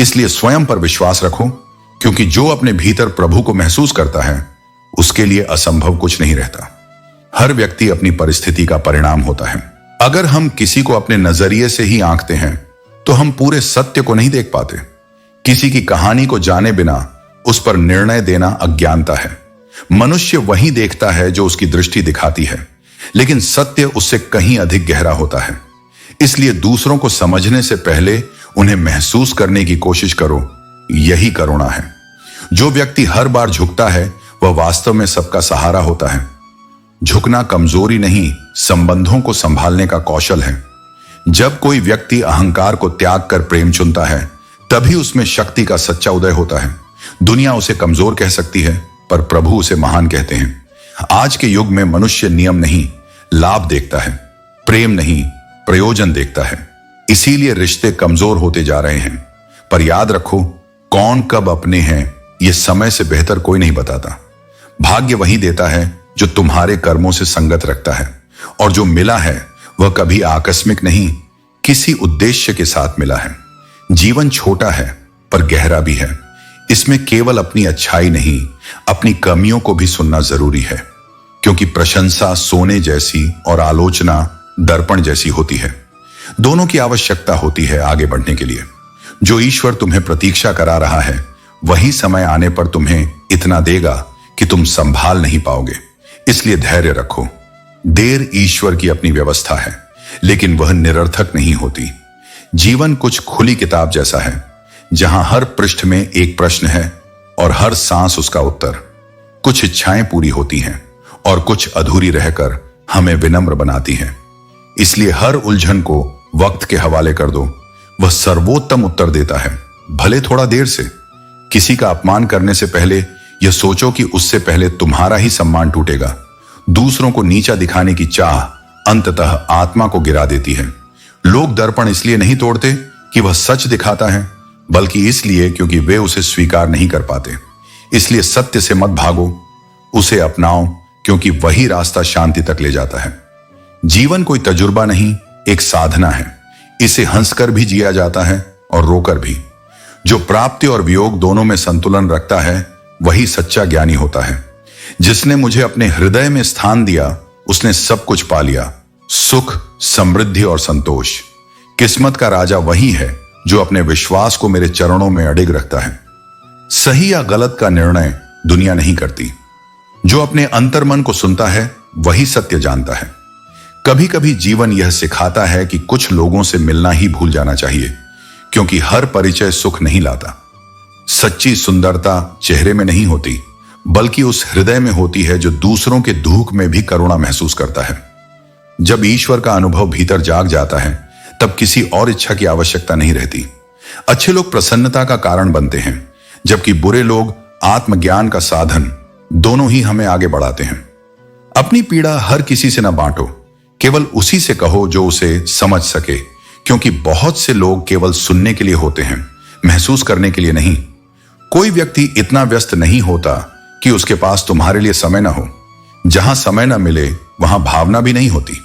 इसलिए स्वयं पर विश्वास रखो, क्योंकि जो अपने भीतर प्रभु को महसूस करता है, उसके लिए असंभव कुछ नहीं रहता। हर व्यक्ति अपनी परिस्थिति का परिणाम होता है। अगर हम किसी को अपने नजरिए से ही आंकते हैं, तो हम पूरे सत्य को नहीं देख पाते। किसी की कहानी को जाने बिना उस पर निर्णय देना अज्ञानता है। मनुष्य वही देखता है जो उसकी दृष्टि दिखाती है, लेकिन सत्य उससे कहीं अधिक गहरा होता है। इसलिए दूसरों को समझने से पहले उन्हें महसूस करने की कोशिश करो, यही करुणा है। जो व्यक्ति हर बार झुकता है, वह वास्तव में सबका सहारा होता है। झुकना कमजोरी नहीं, संबंधों को संभालने का कौशल है। जब कोई व्यक्ति अहंकार को त्याग कर प्रेम चुनता है, तभी उसमें शक्ति का सच्चा उदय होता है। दुनिया उसे कमजोर कह सकती है, पर प्रभु उसे महान कहते हैं। आज के युग में मनुष्य नियम नहीं, लाभ देखता है, प्रेम नहीं, प्रयोजन देखता है। इसीलिए रिश्ते कमजोर होते जा रहे हैं। पर याद रखो, कौन कब अपने हैं, यह समय से बेहतर कोई नहीं बताता। भाग्य वही देता है जो तुम्हारे कर्मों से संगत रखता है, और जो मिला है वह कभी आकस्मिक नहीं, किसी उद्देश्य के साथ मिला है। जीवन छोटा है, पर गहरा भी है। इसमें केवल अपनी अच्छाई नहीं, अपनी कमियों को भी सुनना जरूरी है, क्योंकि प्रशंसा सोने जैसी और आलोचना दर्पण जैसी होती है। दोनों की आवश्यकता होती है आगे बढ़ने के लिए। जो ईश्वर तुम्हें प्रतीक्षा करा रहा है, वही समय आने पर तुम्हें इतना देगा कि तुम संभाल नहीं पाओगे। इसलिए धैर्य रखो। देर ईश्वर की अपनी व्यवस्था है, लेकिन वह निरर्थक नहीं होती। जीवन कुछ खुली किताब जैसा है, जहां हर पृष्ठ में एक प्रश्न है और हर सांस उसका उत्तर। कुछ इच्छाएं पूरी होती हैं और कुछ अधूरी रहकर हमें विनम्र बनाती हैं। इसलिए हर उलझन को वक्त के हवाले कर दो, वह सर्वोत्तम उत्तर देता है, भले थोड़ा देर से। किसी का अपमान करने से पहले यह सोचो कि उससे पहले तुम्हारा ही सम्मान टूटेगा। दूसरों को नीचा दिखाने की चाह अंततः आत्मा को गिरा देती है। लोग दर्पण इसलिए नहीं तोड़ते कि वह सच दिखाता है, बल्कि इसलिए क्योंकि वे उसे स्वीकार नहीं कर पाते। इसलिए सत्य से मत भागो, उसे अपनाओ, क्योंकि वही रास्ता शांति तक ले जाता है। जीवन कोई तजुर्बा नहीं, एक साधना है। इसे हंसकर भी जिया जाता है और रोकर भी। जो प्राप्ति और वियोग दोनों में संतुलन रखता है, वही सच्चा ज्ञानी होता है। जिसने मुझे अपने हृदय में स्थान दिया, उसने सब कुछ पा लिया, सुख, समृद्धि और संतोष। किस्मत का राजा वही है जो अपने विश्वास को मेरे चरणों में अडिग रखता है। सही या गलत का निर्णय दुनिया नहीं करती। जो अपने अंतर्मन को सुनता है, वही सत्य जानता है। कभी कभी जीवन यह सिखाता है कि कुछ लोगों से मिलना ही भूल जाना चाहिए, क्योंकि हर परिचय सुख नहीं लाता। सच्ची सुंदरता चेहरे में नहीं होती, बल्कि उस हृदय में होती है जो दूसरों के दुख में भी करुणा महसूस करता है। जब ईश्वर का अनुभव भीतर जाग जाता है, तब किसी और इच्छा की आवश्यकता नहीं रहती। अच्छे लोग प्रसन्नता का कारण बनते हैं, जबकि बुरे लोग आत्मज्ञान का साधन, दोनों ही हमें आगे बढ़ाते हैं। अपनी पीड़ा हर किसी से न बांटो, केवल उसी से कहो जो उसे समझ सके, क्योंकि बहुत से लोग केवल सुनने के लिए होते हैं, महसूस करने के लिए नहीं। कोई व्यक्ति इतना व्यस्त नहीं होता कि उसके पास तुम्हारे लिए समय न हो। जहां समय न मिले, वहां भावना भी नहीं होती।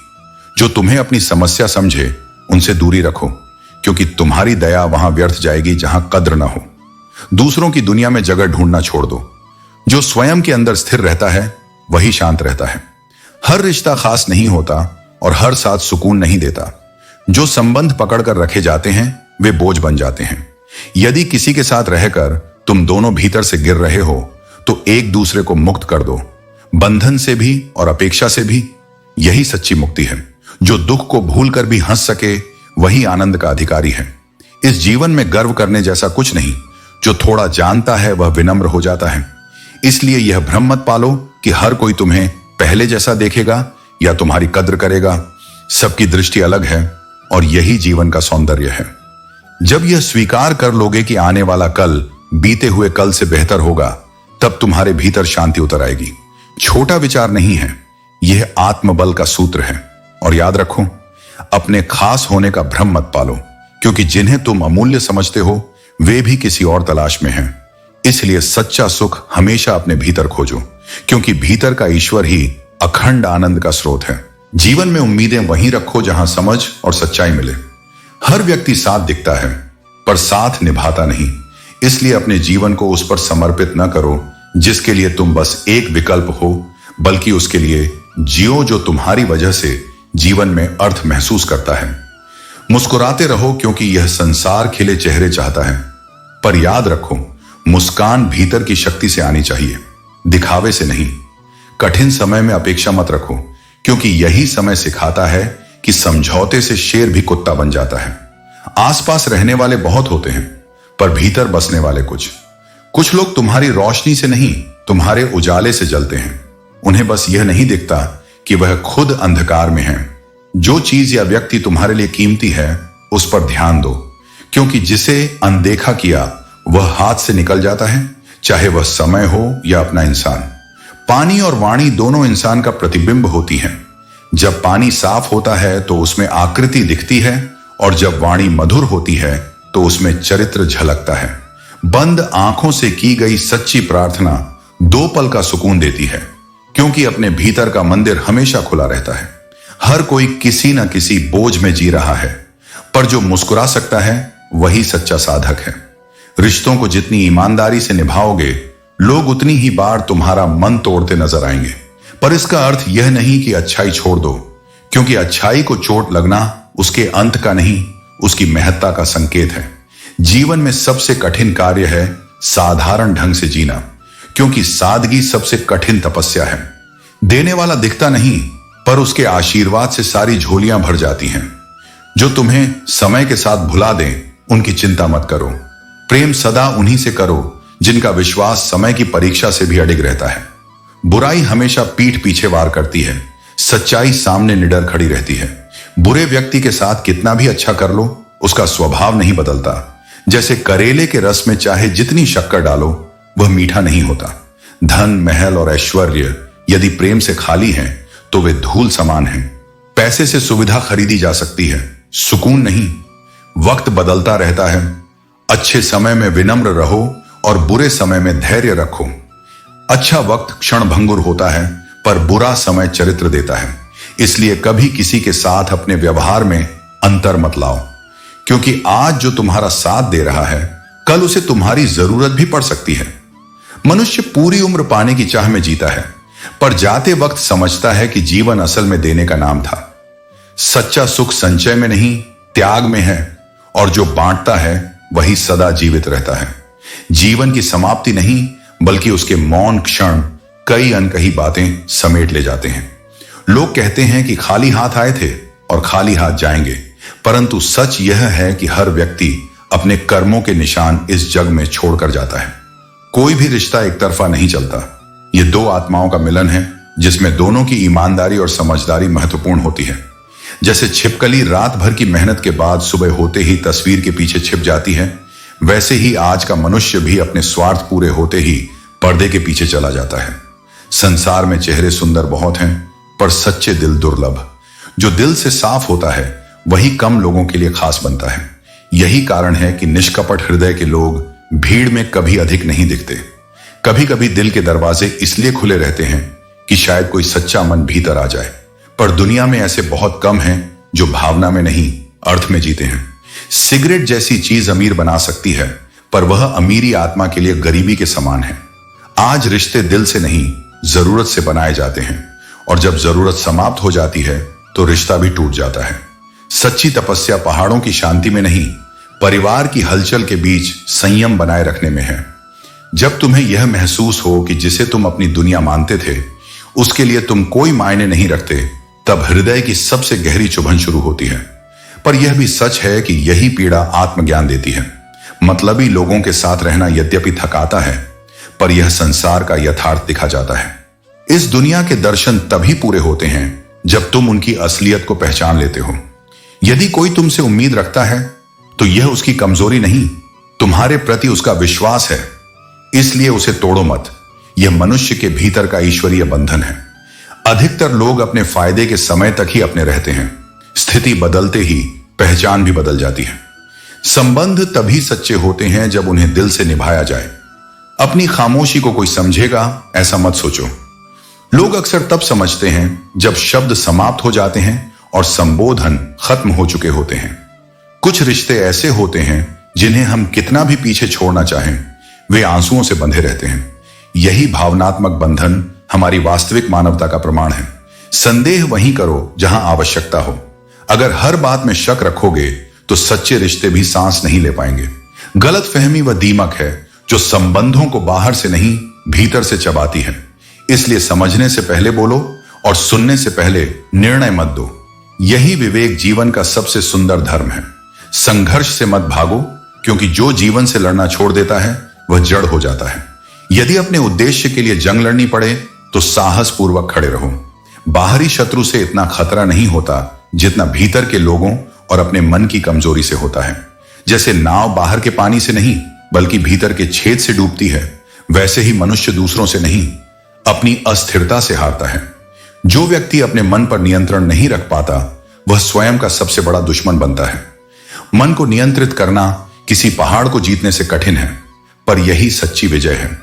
जो तुम्हें अपनी समस्या समझे, उनसे दूरी रखो, क्योंकि तुम्हारी दया वहां व्यर्थ जाएगी जहां कद्र न हो। दूसरों की दुनिया में जगह ढूंढना छोड़ दो। जो स्वयं के अंदर स्थिर रहता है, वही शांत रहता है। हर रिश्ता खास नहीं होता और हर साथ सुकून नहीं देता। जो संबंध पकड़कर रखे जाते हैं, वे बोझ बन जाते हैं। यदि किसी के साथ रहकर तुम दोनों भीतर से गिर रहे हो, तो एक दूसरे को मुक्त कर दो, बंधन से भी और अपेक्षा से भी। यही सच्ची मुक्ति है। जो दुख को भूलकर भी हंस सके, वही आनंद का अधिकारी है। इस जीवन में गर्व करने जैसा कुछ नहीं। जो थोड़ा जानता है, वह विनम्र हो जाता है। इसलिए यह भ्रम मत पालो कि हर कोई तुम्हें पहले जैसा देखेगा या तुम्हारी कद्र करेगा। सबकी दृष्टि अलग है और यही जीवन का सौंदर्य है। जब यह स्वीकार कर लोगे कि आने वाला कल बीते हुए कल से बेहतर होगा, तब तुम्हारे भीतर शांति उतर आएगी। छोटा विचार नहीं है, यह आत्मबल का सूत्र है। और याद रखो, अपने खास होने का भ्रम मत पालो, क्योंकि जिन्हें तुम अमूल्य समझते हो, वे भी किसी और तलाश में हैं। इसलिए सच्चा सुख हमेशा अपने भीतर खोजो, क्योंकि भीतर का ईश्वर ही अखंड आनंद का स्रोत है। जीवन में उम्मीदें वहीं रखो जहां समझ और सच्चाई मिले। हर व्यक्ति साथ दिखता है, पर साथ निभाता नहीं। इसलिए अपने जीवन को उस पर समर्पित न करो जिसके लिए तुम बस एक विकल्प हो, बल्कि उसके लिए जियो जो तुम्हारी वजह से जीवन में अर्थ महसूस करता है। मुस्कुराते रहो, क्योंकि यह संसार खिले चेहरे चाहता है। पर याद रखो, मुस्कान भीतर की शक्ति से आनी चाहिए, दिखावे से नहीं। कठिन समय में अपेक्षा मत रखो, क्योंकि यही समय सिखाता है कि समझौते से शेर भी कुत्ता बन जाता है। आसपास रहने वाले बहुत होते हैं, पर भीतर बसने वाले कुछ। कुछ लोग तुम्हारी रोशनी से नहीं, तुम्हारे उजाले से जलते हैं। उन्हें बस यह नहीं दिखता कि वह खुद अंधकार में है। जो चीज या व्यक्ति तुम्हारे लिए कीमती है, उस पर ध्यान दो, क्योंकि जिसे अनदेखा किया वह हाथ से निकल जाता है, चाहे वह समय हो या अपना इंसान। पानी और वाणी दोनों इंसान का प्रतिबिंब होती हैं। जब पानी साफ होता है तो उसमें आकृति दिखती है, और जब वाणी मधुर होती है तो उसमें चरित्र झलकता है। बंद आंखों से की गई सच्ची प्रार्थना 2 पल का सुकून देती है, क्योंकि अपने भीतर का मंदिर हमेशा खुला रहता है। हर कोई किसी न किसी बोझ में जी रहा है, पर जो मुस्कुरा सकता है वही सच्चा साधक है। रिश्तों को जितनी ईमानदारी से निभाओगे, लोग उतनी ही बार तुम्हारा मन तोड़ते नजर आएंगे। पर इसका अर्थ यह नहीं कि अच्छाई छोड़ दो, क्योंकि अच्छाई को चोट लगना उसके अंत का नहीं, उसकी महत्ता का संकेत है। जीवन में सबसे कठिन कार्य है साधारण ढंग से जीना, क्योंकि सादगी सबसे कठिन तपस्या है। देने वाला दिखता नहीं, पर उसके आशीर्वाद से सारी झोलियां भर जाती हैं। जो तुम्हें समय के साथ भुला दें, उनकी चिंता मत करो। प्रेम सदा उन्हीं से करो जिनका विश्वास समय की परीक्षा से भी अडिग रहता है। बुराई हमेशा पीठ पीछे वार करती है, सच्चाई सामने निडर खड़ी रहती है। बुरे व्यक्ति के साथ कितना भी अच्छा कर लो, उसका स्वभाव नहीं बदलता। जैसे करेले के रस में चाहे जितनी शक्कर डालो, वह मीठा नहीं होता। धन, महल और ऐश्वर्य यदि प्रेम से खाली हैं, तो वे धूल समान हैं। पैसे से सुविधा खरीदी जा सकती है, सुकून नहीं। वक्त बदलता रहता है। अच्छे समय में विनम्र रहो और बुरे समय में धैर्य रखो। अच्छा वक्त क्षणभंगुर होता है, पर बुरा समय चरित्र देता है। इसलिए कभी किसी के साथ अपने व्यवहार में अंतर मत लाओ, क्योंकि आज जो तुम्हारा साथ दे रहा है, कल उसे तुम्हारी जरूरत भी पड़ सकती है। मनुष्य पूरी उम्र पाने की चाह में जीता है, पर जाते वक्त समझता है कि जीवन असल में देने का नाम था। सच्चा सुख संचय में नहीं, त्याग में है, और जो बांटता है वही सदा जीवित रहता है। जीवन की समाप्ति नहीं, बल्कि उसके मौन क्षण कई अनकही बातें समेट ले जाते हैं। लोग कहते हैं कि खाली हाथ आए थे और खाली हाथ जाएंगे, परंतु सच यह है कि हर व्यक्ति अपने कर्मों के निशान इस जग में छोड़कर जाता है। कोई भी रिश्ता एक तरफा नहीं चलता। ये दो आत्माओं का मिलन है, जिसमें दोनों की ईमानदारी और समझदारी महत्वपूर्ण होती है। जैसे छिपकली रात भर की मेहनत के बाद सुबह होते ही तस्वीर के पीछे छिप जाती है, वैसे ही आज का मनुष्य भी अपने स्वार्थ पूरे होते ही पर्दे के पीछे चला जाता है। संसार में चेहरे सुंदर बहुत हैं, पर सच्चे दिल दुर्लभ। जो दिल से साफ होता है, वही कम लोगों के लिए खास बनता है। यही कारण है कि निष्कपट हृदय के लोग भीड़ में कभी अधिक नहीं दिखते। कभी कभी दिल के दरवाजे इसलिए खुले रहते हैं कि शायद कोई सच्चा मन भीतर आ जाए, पर दुनिया में ऐसे बहुत कम हैं जो भावना में नहीं, अर्थ में जीते हैं। सिगरेट जैसी चीज अमीर बना सकती है, पर वह अमीरी आत्मा के लिए गरीबी के समान है। आज रिश्ते दिल से नहीं, जरूरत से बनाए जाते हैं, और जब जरूरत समाप्त हो जाती है तो रिश्ता भी टूट जाता है। सच्ची तपस्या पहाड़ों की शांति में नहीं, परिवार की हलचल के बीच संयम बनाए रखने में है। जब तुम्हें यह महसूस हो कि जिसे तुम अपनी दुनिया मानते थे, उसके लिए तुम कोई मायने नहीं रखते, तब हृदय की सबसे गहरी चुभन शुरू होती है। पर यह भी सच है कि यही पीड़ा आत्मज्ञान देती है। मतलबी लोगों के साथ रहना यद्यपि थकाता है, पर यह संसार का यथार्थ दिखा जाता है। इस दुनिया के दर्शन तभी पूरे होते हैं जब तुम उनकी असलियत को पहचान लेते हो। यदि कोई तुमसे उम्मीद रखता है, तो यह उसकी कमजोरी नहीं, तुम्हारे प्रति उसका विश्वास है। इसलिए उसे तोड़ो मत। यह मनुष्य के भीतर का ईश्वरीय बंधन है। अधिकतर लोग अपने फायदे के समय तक ही अपने रहते हैं। स्थिति बदलते ही पहचान भी बदल जाती है। संबंध तभी सच्चे होते हैं जब उन्हें दिल से निभाया जाए। अपनी खामोशी को कोई समझेगा, ऐसा मत सोचो। लोग अक्सर तब समझते हैं जब शब्द समाप्त हो जाते हैं और संबोधन खत्म हो चुके होते हैं। कुछ रिश्ते ऐसे होते हैं जिन्हें हम कितना भी पीछे छोड़ना चाहें, वे आंसुओं से बंधे रहते हैं। यही भावनात्मक बंधन हमारी वास्तविक मानवता का प्रमाण है। संदेह वहीं करो जहां आवश्यकता हो। अगर हर बात में शक रखोगे तो सच्चे रिश्ते भी सांस नहीं ले पाएंगे। गलतफहमी वह दीमक है जो संबंधों को बाहर से नहीं, भीतर से चबाती है। इसलिए समझने से पहले बोलो और सुनने से पहले निर्णय मत दो। यही विवेक जीवन का सबसे सुंदर धर्म है। संघर्ष से मत भागो, क्योंकि जो जीवन से लड़ना छोड़ देता है वह जड़ हो जाता है। यदि अपने उद्देश्य के लिए जंग लड़नी पड़े तो साहस पूर्वक खड़े रहो। बाहरी शत्रु से इतना खतरा नहीं होता जितना भीतर के लोगों और अपने मन की कमजोरी से होता है। जैसे नाव बाहर के पानी से नहीं, बल्कि भीतर के छेद से डूबती है, वैसे ही मनुष्य दूसरों से नहीं, अपनी अस्थिरता से हारता है। जो व्यक्ति अपने मन पर नियंत्रण नहीं रख पाता, वह स्वयं का सबसे बड़ा दुश्मन बनता है। मन को नियंत्रित करना किसी पहाड़ को जीतने से कठिन है, पर यही सच्ची विजय है।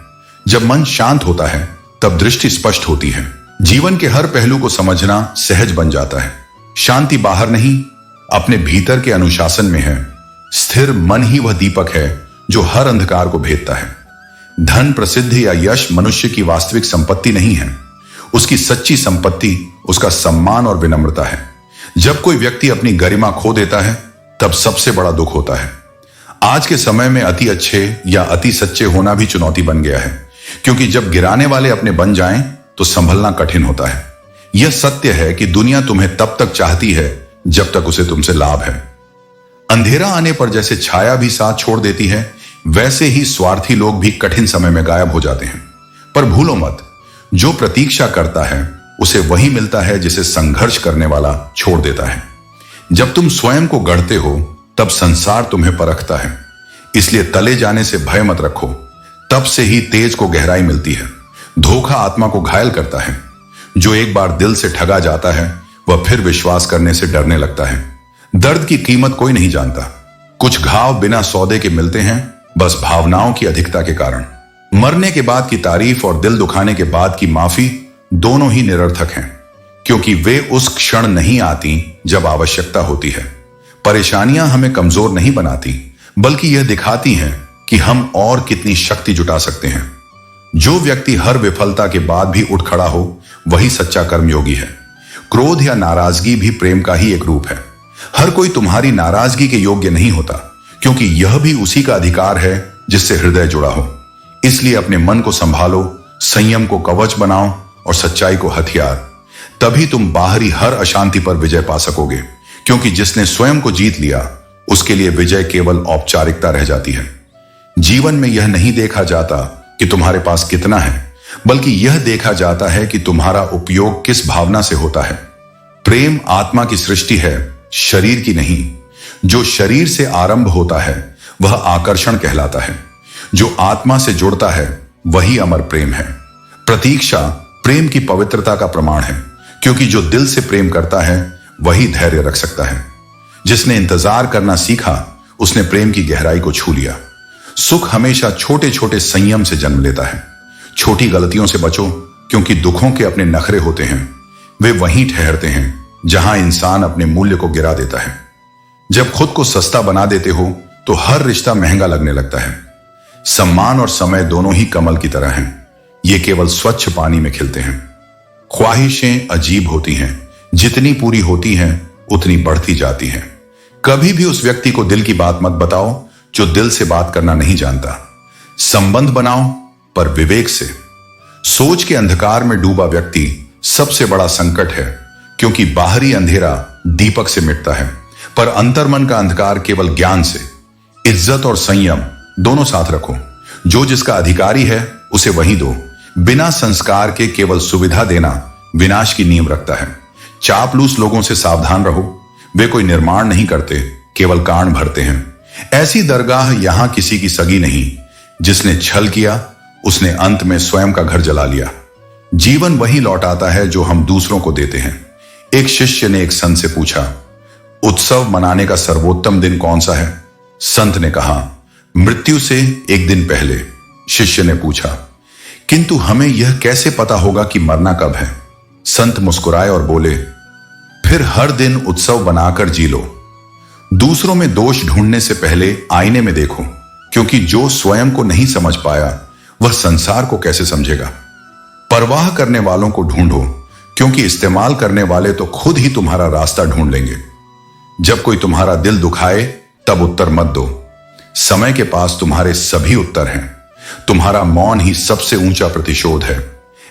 जब मन शांत होता है, तब दृष्टि स्पष्ट होती है। जीवन के हर पहलू को समझना सहज बन जाता है। शांति बाहर नहीं, अपने भीतर के अनुशासन में है। स्थिर मन ही वह दीपक है जो हर अंधकार को भेदता है। धन, प्रसिद्धि या यश मनुष्य की वास्तविक संपत्ति नहीं है। उसकी सच्ची संपत्ति उसका सम्मान और विनम्रता है। जब कोई व्यक्ति अपनी गरिमा खो देता है, तब सबसे बड़ा दुख होता है। आज के समय में अति अच्छे या अति सच्चे होना भी चुनौती बन गया है, क्योंकि जब गिराने वाले अपने बन जाएं तो संभलना कठिन होता है। यह सत्य है कि दुनिया तुम्हें तब तक चाहती है जब तक उसे तुमसे लाभ है। अंधेरा आने पर जैसे छाया भी साथ छोड़ देती है, वैसे ही स्वार्थी लोग भी कठिन समय में गायब हो जाते हैं। पर भूलो मत, जो प्रतीक्षा करता है उसे वही मिलता है जिसे संघर्ष करने वाला छोड़ देता है। जब तुम स्वयं को गढ़ते हो तब संसार तुम्हें परखता है, इसलिए तले जाने से भय मत रखो। तब से ही तेज को गहराई मिलती है। धोखा आत्मा को घायल करता है। जो एक बार दिल से ठगा जाता है वह फिर विश्वास करने से डरने लगता है। दर्द की कीमत कोई नहीं जानता। कुछ घाव बिना सौदे के मिलते हैं, बस भावनाओं की अधिकता के कारण। मरने के बाद की तारीफ और दिल दुखाने के बाद की माफी दोनों ही निरर्थक हैं, क्योंकि वे उस क्षण नहीं आती जब आवश्यकता होती है। परेशानियां हमें कमजोर नहीं बनाती, बल्कि यह दिखाती हैं कि हम और कितनी शक्ति जुटा सकते हैं। जो व्यक्ति हर विफलता के बाद भी उठ खड़ा हो, वही सच्चा कर्मयोगी है। क्रोध या नाराजगी भी प्रेम का ही एक रूप है। हर कोई तुम्हारी नाराजगी के योग्य नहीं होता, क्योंकि यह भी उसी का अधिकार है जिससे हृदय जुड़ा हो। इसलिए अपने मन को संभालो, संयम को कवच बनाओ और सच्चाई को हथियार। तभी तुम बाहरी हर अशांति पर विजय पा सकोगे, क्योंकि जिसने स्वयं को जीत लिया उसके लिए विजय केवल औपचारिकता रह जाती है। जीवन में यह नहीं देखा जाता कि तुम्हारे पास कितना है, बल्कि यह देखा जाता है कि तुम्हारा उपयोग किस भावना से होता है। प्रेम आत्मा की सृष्टि है, शरीर की नहीं। जो शरीर से आरंभ होता है वह आकर्षण कहलाता है। जो आत्मा से जुड़ता है वही अमर प्रेम है। प्रतीक्षा प्रेम की पवित्रता का प्रमाण है, क्योंकि जो दिल से प्रेम करता है वही धैर्य रख सकता है। जिसने इंतजार करना सीखा उसने प्रेम की गहराई को छू लिया। सुख हमेशा छोटे छोटे संयम से जन्म लेता है। छोटी गलतियों से बचो, क्योंकि दुखों के अपने नखरे होते हैं। वे वहीं ठहरते हैं जहां इंसान अपने मूल्य को गिरा देता है। जब खुद को सस्ता बना देते हो तो हर रिश्ता महंगा लगने लगता है। सम्मान और समय दोनों ही कमल की तरह हैं। ये केवल स्वच्छ पानी में खिलते हैं। ख्वाहिशें अजीब होती हैं, जितनी पूरी होती हैं उतनी बढ़ती जाती हैं। कभी भी उस व्यक्ति को दिल की बात मत बताओ जो दिल से बात करना नहीं जानता। संबंध बनाओ, पर विवेक से। सोच के अंधकार में डूबा व्यक्ति सबसे बड़ा संकट है, क्योंकि बाहरी अंधेरा दीपक से मिटता है, पर अंतर्मन का अंधकार केवल ज्ञान से। इज्जत और संयम दोनों साथ रखो। जो जिसका अधिकारी है उसे वही दो। बिना संस्कार के केवल सुविधा देना विनाश की नींव रखता है। चापलूस लोगों से सावधान रहो। वे कोई निर्माण नहीं करते, केवल कांड भरते हैं। ऐसी दरगाह यहां किसी की सगी नहीं। जिसने छल किया उसने अंत में स्वयं का घर जला लिया। जीवन वही लौट आता है जो हम दूसरों को देते हैं। एक शिष्य ने एक संत से पूछा, उत्सव मनाने का सर्वोत्तम दिन कौन सा है? संत ने कहा, मृत्यु से एक दिन पहले। शिष्य ने पूछा, किंतु हमें यह कैसे पता होगा कि मरना कब है? संत मुस्कुराए और बोले, फिर हर दिन उत्सव बनाकर जी लो। दूसरों में दोष ढूंढने से पहले आईने में देखो, क्योंकि जो स्वयं को नहीं समझ पाया वह संसार को कैसे समझेगा। परवाह करने वालों को ढूंढो, क्योंकि इस्तेमाल करने वाले तो खुद ही तुम्हारा रास्ता ढूंढ लेंगे। जब कोई तुम्हारा दिल दुखाए तब उत्तर मत दो। समय के पास तुम्हारे सभी उत्तर हैं। तुम्हारा मौन ही सबसे ऊंचा प्रतिशोध है।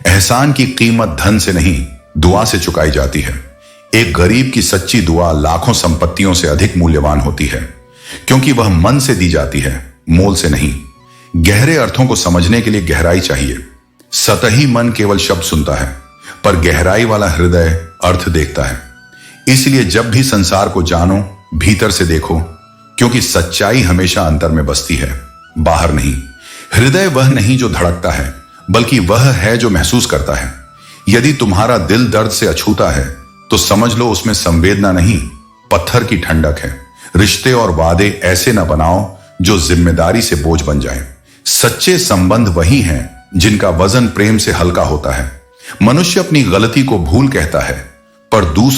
एहसान की कीमत धन से नहीं, दुआ से चुकाई जाती है। एक गरीब की सच्ची दुआ लाखों संपत्तियों से अधिक मूल्यवान होती है, क्योंकि वह मन से दी जाती है, मोल से नहीं। गहरे अर्थों को समझने के लिए गहराई चाहिए। सतही मन केवल शब्द सुनता है, पर गहराई वाला हृदय अर्थ देखता है। इसलिए जब भी संसार को जानो, भीतर से देखो, क्योंकि सच्चाई हमेशा अंतर में बसती है, बाहर नहीं। हृदय वह नहीं जो धड़कता है, बल्कि वह है जो महसूस करता है। यदि तुम्हारा दिल दर्द से अछूता है तो समझ लो उसमें संवेदना नहीं, पत्थर की ठंडक है। रिश्ते और वादे ऐसे न बनाओ जो जिम्मेदारी से बोझ बन जाए। सच्चे संबंध वही हैं जिनका वजन प्रेम से हल्का होता है। मनुष्य अपनी गलती को भूल कहता है, पर दूसरों